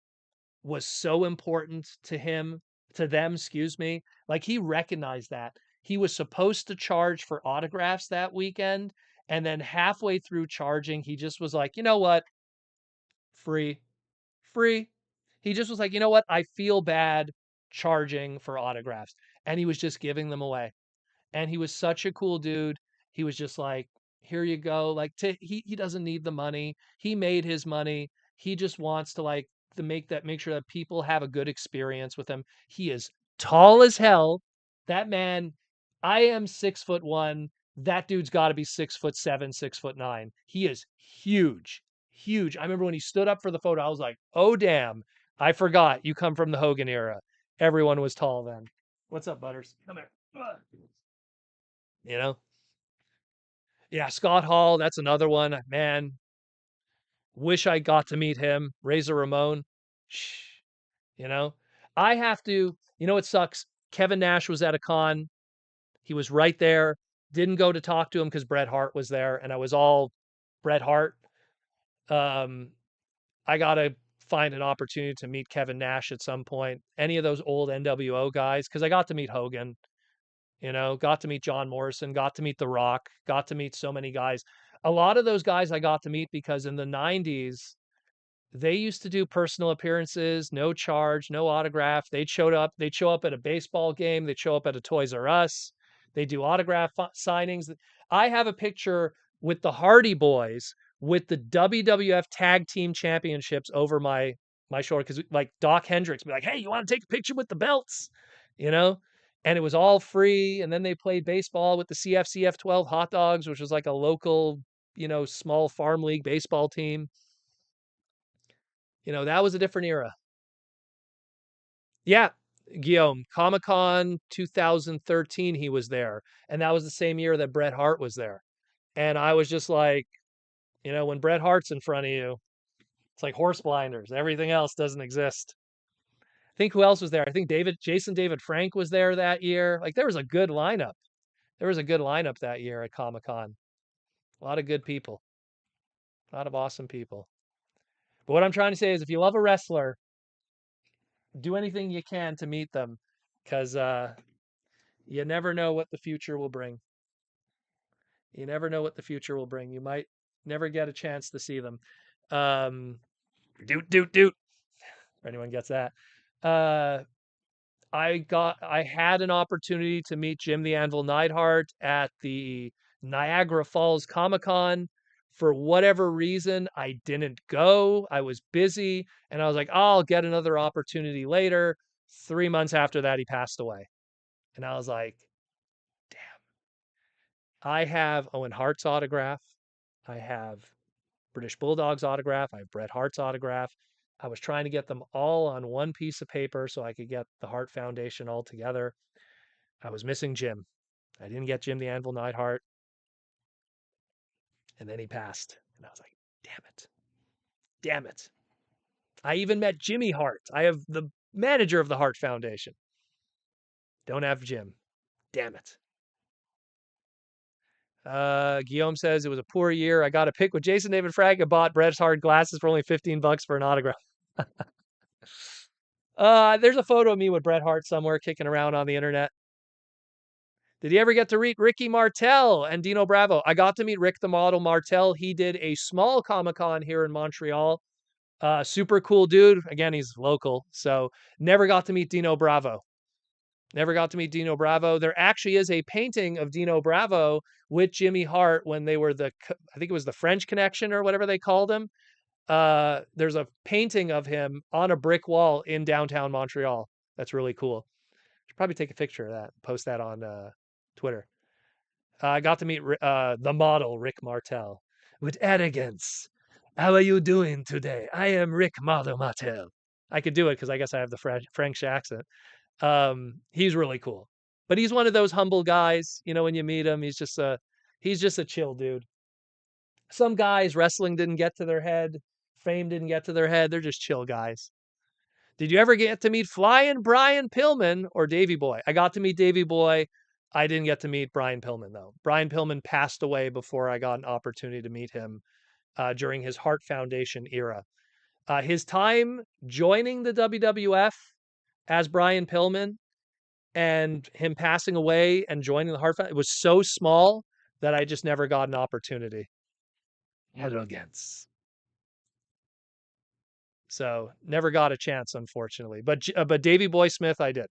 was so important to him, to them, excuse me. Like he recognized that. He was supposed to charge for autographs that weekend. And then halfway through charging, he just was like, you know what? Free, free. He just was like, you know what? I feel bad charging for autographs. And he was just giving them away. And he was such a cool dude. He was just like, here you go. Like he doesn't need the money. He made his money. He just wants to like to make sure that people have a good experience with him. He is tall as hell. That man, I am 6'1". That dude's got to be 6'7", 6'9". He is huge, huge. I remember when he stood up for the photo, I was like, oh damn, I forgot you come from the Hogan era. Everyone was tall then. What's up, Butters? Come here. You know? Yeah, Scott Hall, that's another one. Man, wish I got to meet him. Razor Ramon. Shh, you know? I have to, you know what sucks? Kevin Nash was at a con. He was right there. Didn't go to talk to him because Bret Hart was there, and I was all Bret Hart. Um, I gotta find an opportunity to meet Kevin Nash at some point. Any of those old NWO guys, because I got to meet Hogan. Got to meet John Morrison, got to meet The Rock, got to meet so many guys. A lot of those guys I got to meet because in the 90s, they used to do personal appearances, no charge, no autograph. They'd show up at a baseball game, they'd show up at a Toys R Us, they do autograph signings. I have a picture with the Hardy Boys with the WWF Tag Team Championships over my shoulder because like Doc Hendricks be like, "Hey, you want to take a picture with the belts?" You know? And it was all free. And then they played baseball with the CFCF 12 Hot Dogs, which was like a local, small farm league baseball team. That was a different era. Yeah, Guillaume, Comic Con 2013, he was there. And that was the same year that Bret Hart was there. And I was just like, when Bret Hart's in front of you, it's like horse blinders. Everything else doesn't exist. I think who else was there? I think Jason David Frank was there that year. Like there was a good lineup. There was a good lineup that year at Comic Con. A lot of good people. A lot of awesome people. But what I'm trying to say is if you love a wrestler, do anything you can to meet them because you never know what the future will bring. You never know what the future will bring. You might never get a chance to see them. Doot, doot, doot. If anyone gets that. I had an opportunity to meet Jim the Anvil Neidhart at the Niagara Falls Comic Con. For whatever reason, I didn't go. I was busy and I was like, I'll get another opportunity later. 3 months after that, he passed away. And I was like, damn. I have Owen Hart's autograph. I have British Bulldog's autograph. I have Bret Hart's autograph. I was trying to get them all on one piece of paper so I could get the Hart Foundation all together. I was missing Jim. I didn't get Jim the Anvil Neidhart. And then he passed. And I was like, damn it. Damn it. I even met Jimmy Hart. I have the manager of the Hart Foundation. Don't have Jim. Damn it. Guillaume says it was a poor year. I got a pic with Jason David Frank and bought Bret Hart glasses for only $15 for an autograph. There's a photo of me with Bret Hart somewhere kicking around on the internet. Did you ever get to meet Ricky Martel and Dino Bravo? I got to meet Rick the Model Martel. He did a small Comic-Con here in Montreal. Super cool dude. Again, he's local. So never got to meet Dino Bravo. Never got to meet Dino Bravo. There actually is a painting of Dino Bravo with Jimmy Hart when they were I think it was the French Connection or whatever they called him. There's a painting of him on a brick wall in downtown Montreal. That's really cool. Should probably take a picture of that, post that on Twitter. I got to meet the model, Rick Martel, with arrogance. How are you doing today? I am Rick Model Martel. I could do it because I guess I have the French accent. He's really cool, but he's one of those humble guys. When you meet him, he's just a chill dude. Some guys, wrestling didn't get to their head, fame didn't get to their head. They're just chill guys. Did you ever get to meet Flying Brian Pillman or Davy Boy? I got to meet Davy Boy. I didn't get to meet Brian Pillman though. Brian Pillman passed away before I got an opportunity to meet him during his Heart Foundation era. His time joining the WWF as Brian Pillman and him passing away and joining the Heart Foundation, it was so small that I just never got an opportunity. Arrogance. So never got a chance, unfortunately. But Davey Boy Smith, I did.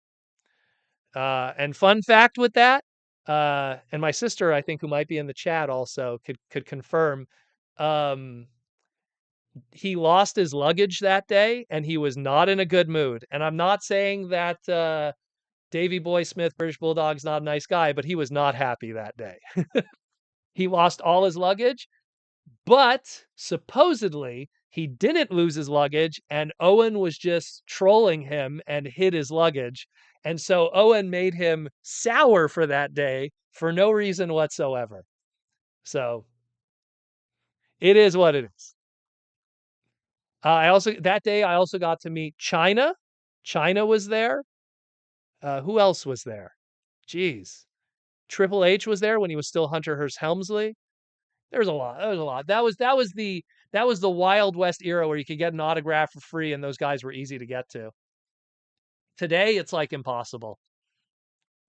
And fun fact with that, and my sister, I think, who might be in the chat also could confirm. Um, he lost his luggage that day, and he was not in a good mood. And I'm not saying that Davey Boy Smith, British Bulldog's not a nice guy, but he was not happy that day. He lost all his luggage, but supposedly he didn't lose his luggage, and Owen was just trolling him and hid his luggage. And so Owen made him sour for that day for no reason whatsoever. So it is what it is. That day I also got to meet China. China was there. Who else was there? Jeez. Triple H was there when he was still Hunter Hearst Helmsley. There was a lot. That was a lot. That was the Wild West era where you could get an autograph for free and those guys were easy to get to. Today it's like impossible.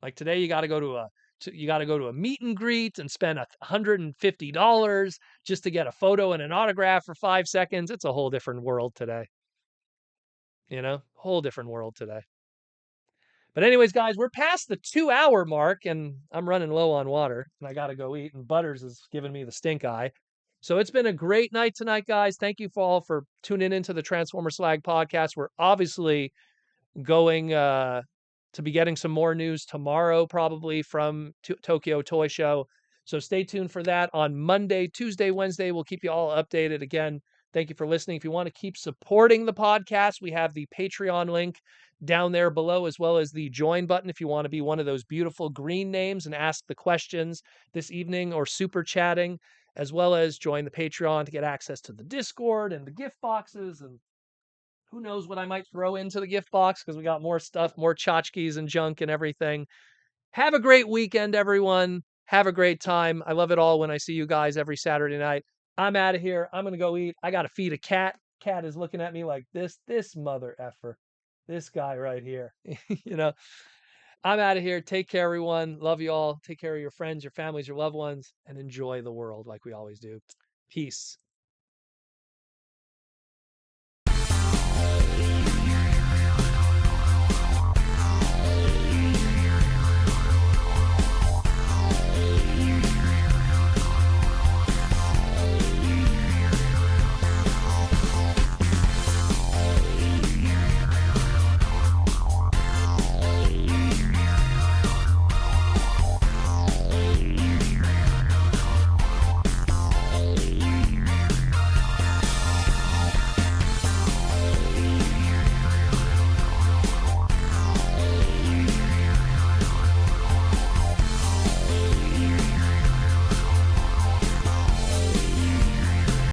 Like today you got to go to a meet and greet and spend $150 just to get a photo and an autograph for 5 seconds. It's a whole different world today. Whole different world today. But anyways, guys, we're past the 2-hour mark and I'm running low on water and I got to go eat and Butters is giving me the stink eye. So it's been a great night tonight, guys. Thank you for tuning into the Transformers Slag Podcast. We're obviously going to be getting some more news tomorrow, probably from Tokyo Toy Show. So stay tuned for that on Monday, Tuesday, Wednesday. We'll keep you all updated. Again, thank you for listening. If you want to keep supporting the podcast, we have the Patreon link down there below, as well as the join button if you want to be one of those beautiful green names and ask the questions this evening or super chatting, as well as join the Patreon to get access to the Discord and the gift boxes and who knows what I might throw into the gift box because we got more stuff, more tchotchkes and junk and everything. Have a great weekend, everyone. Have a great time. I love it all when I see you guys every Saturday night. I'm out of here. I'm going to go eat. I got to feed a cat. Cat is looking at me like this mother effer. This guy right here. I'm out of here. Take care, everyone. Love you all. Take care of your friends, your families, your loved ones, and enjoy the world like we always do. Peace.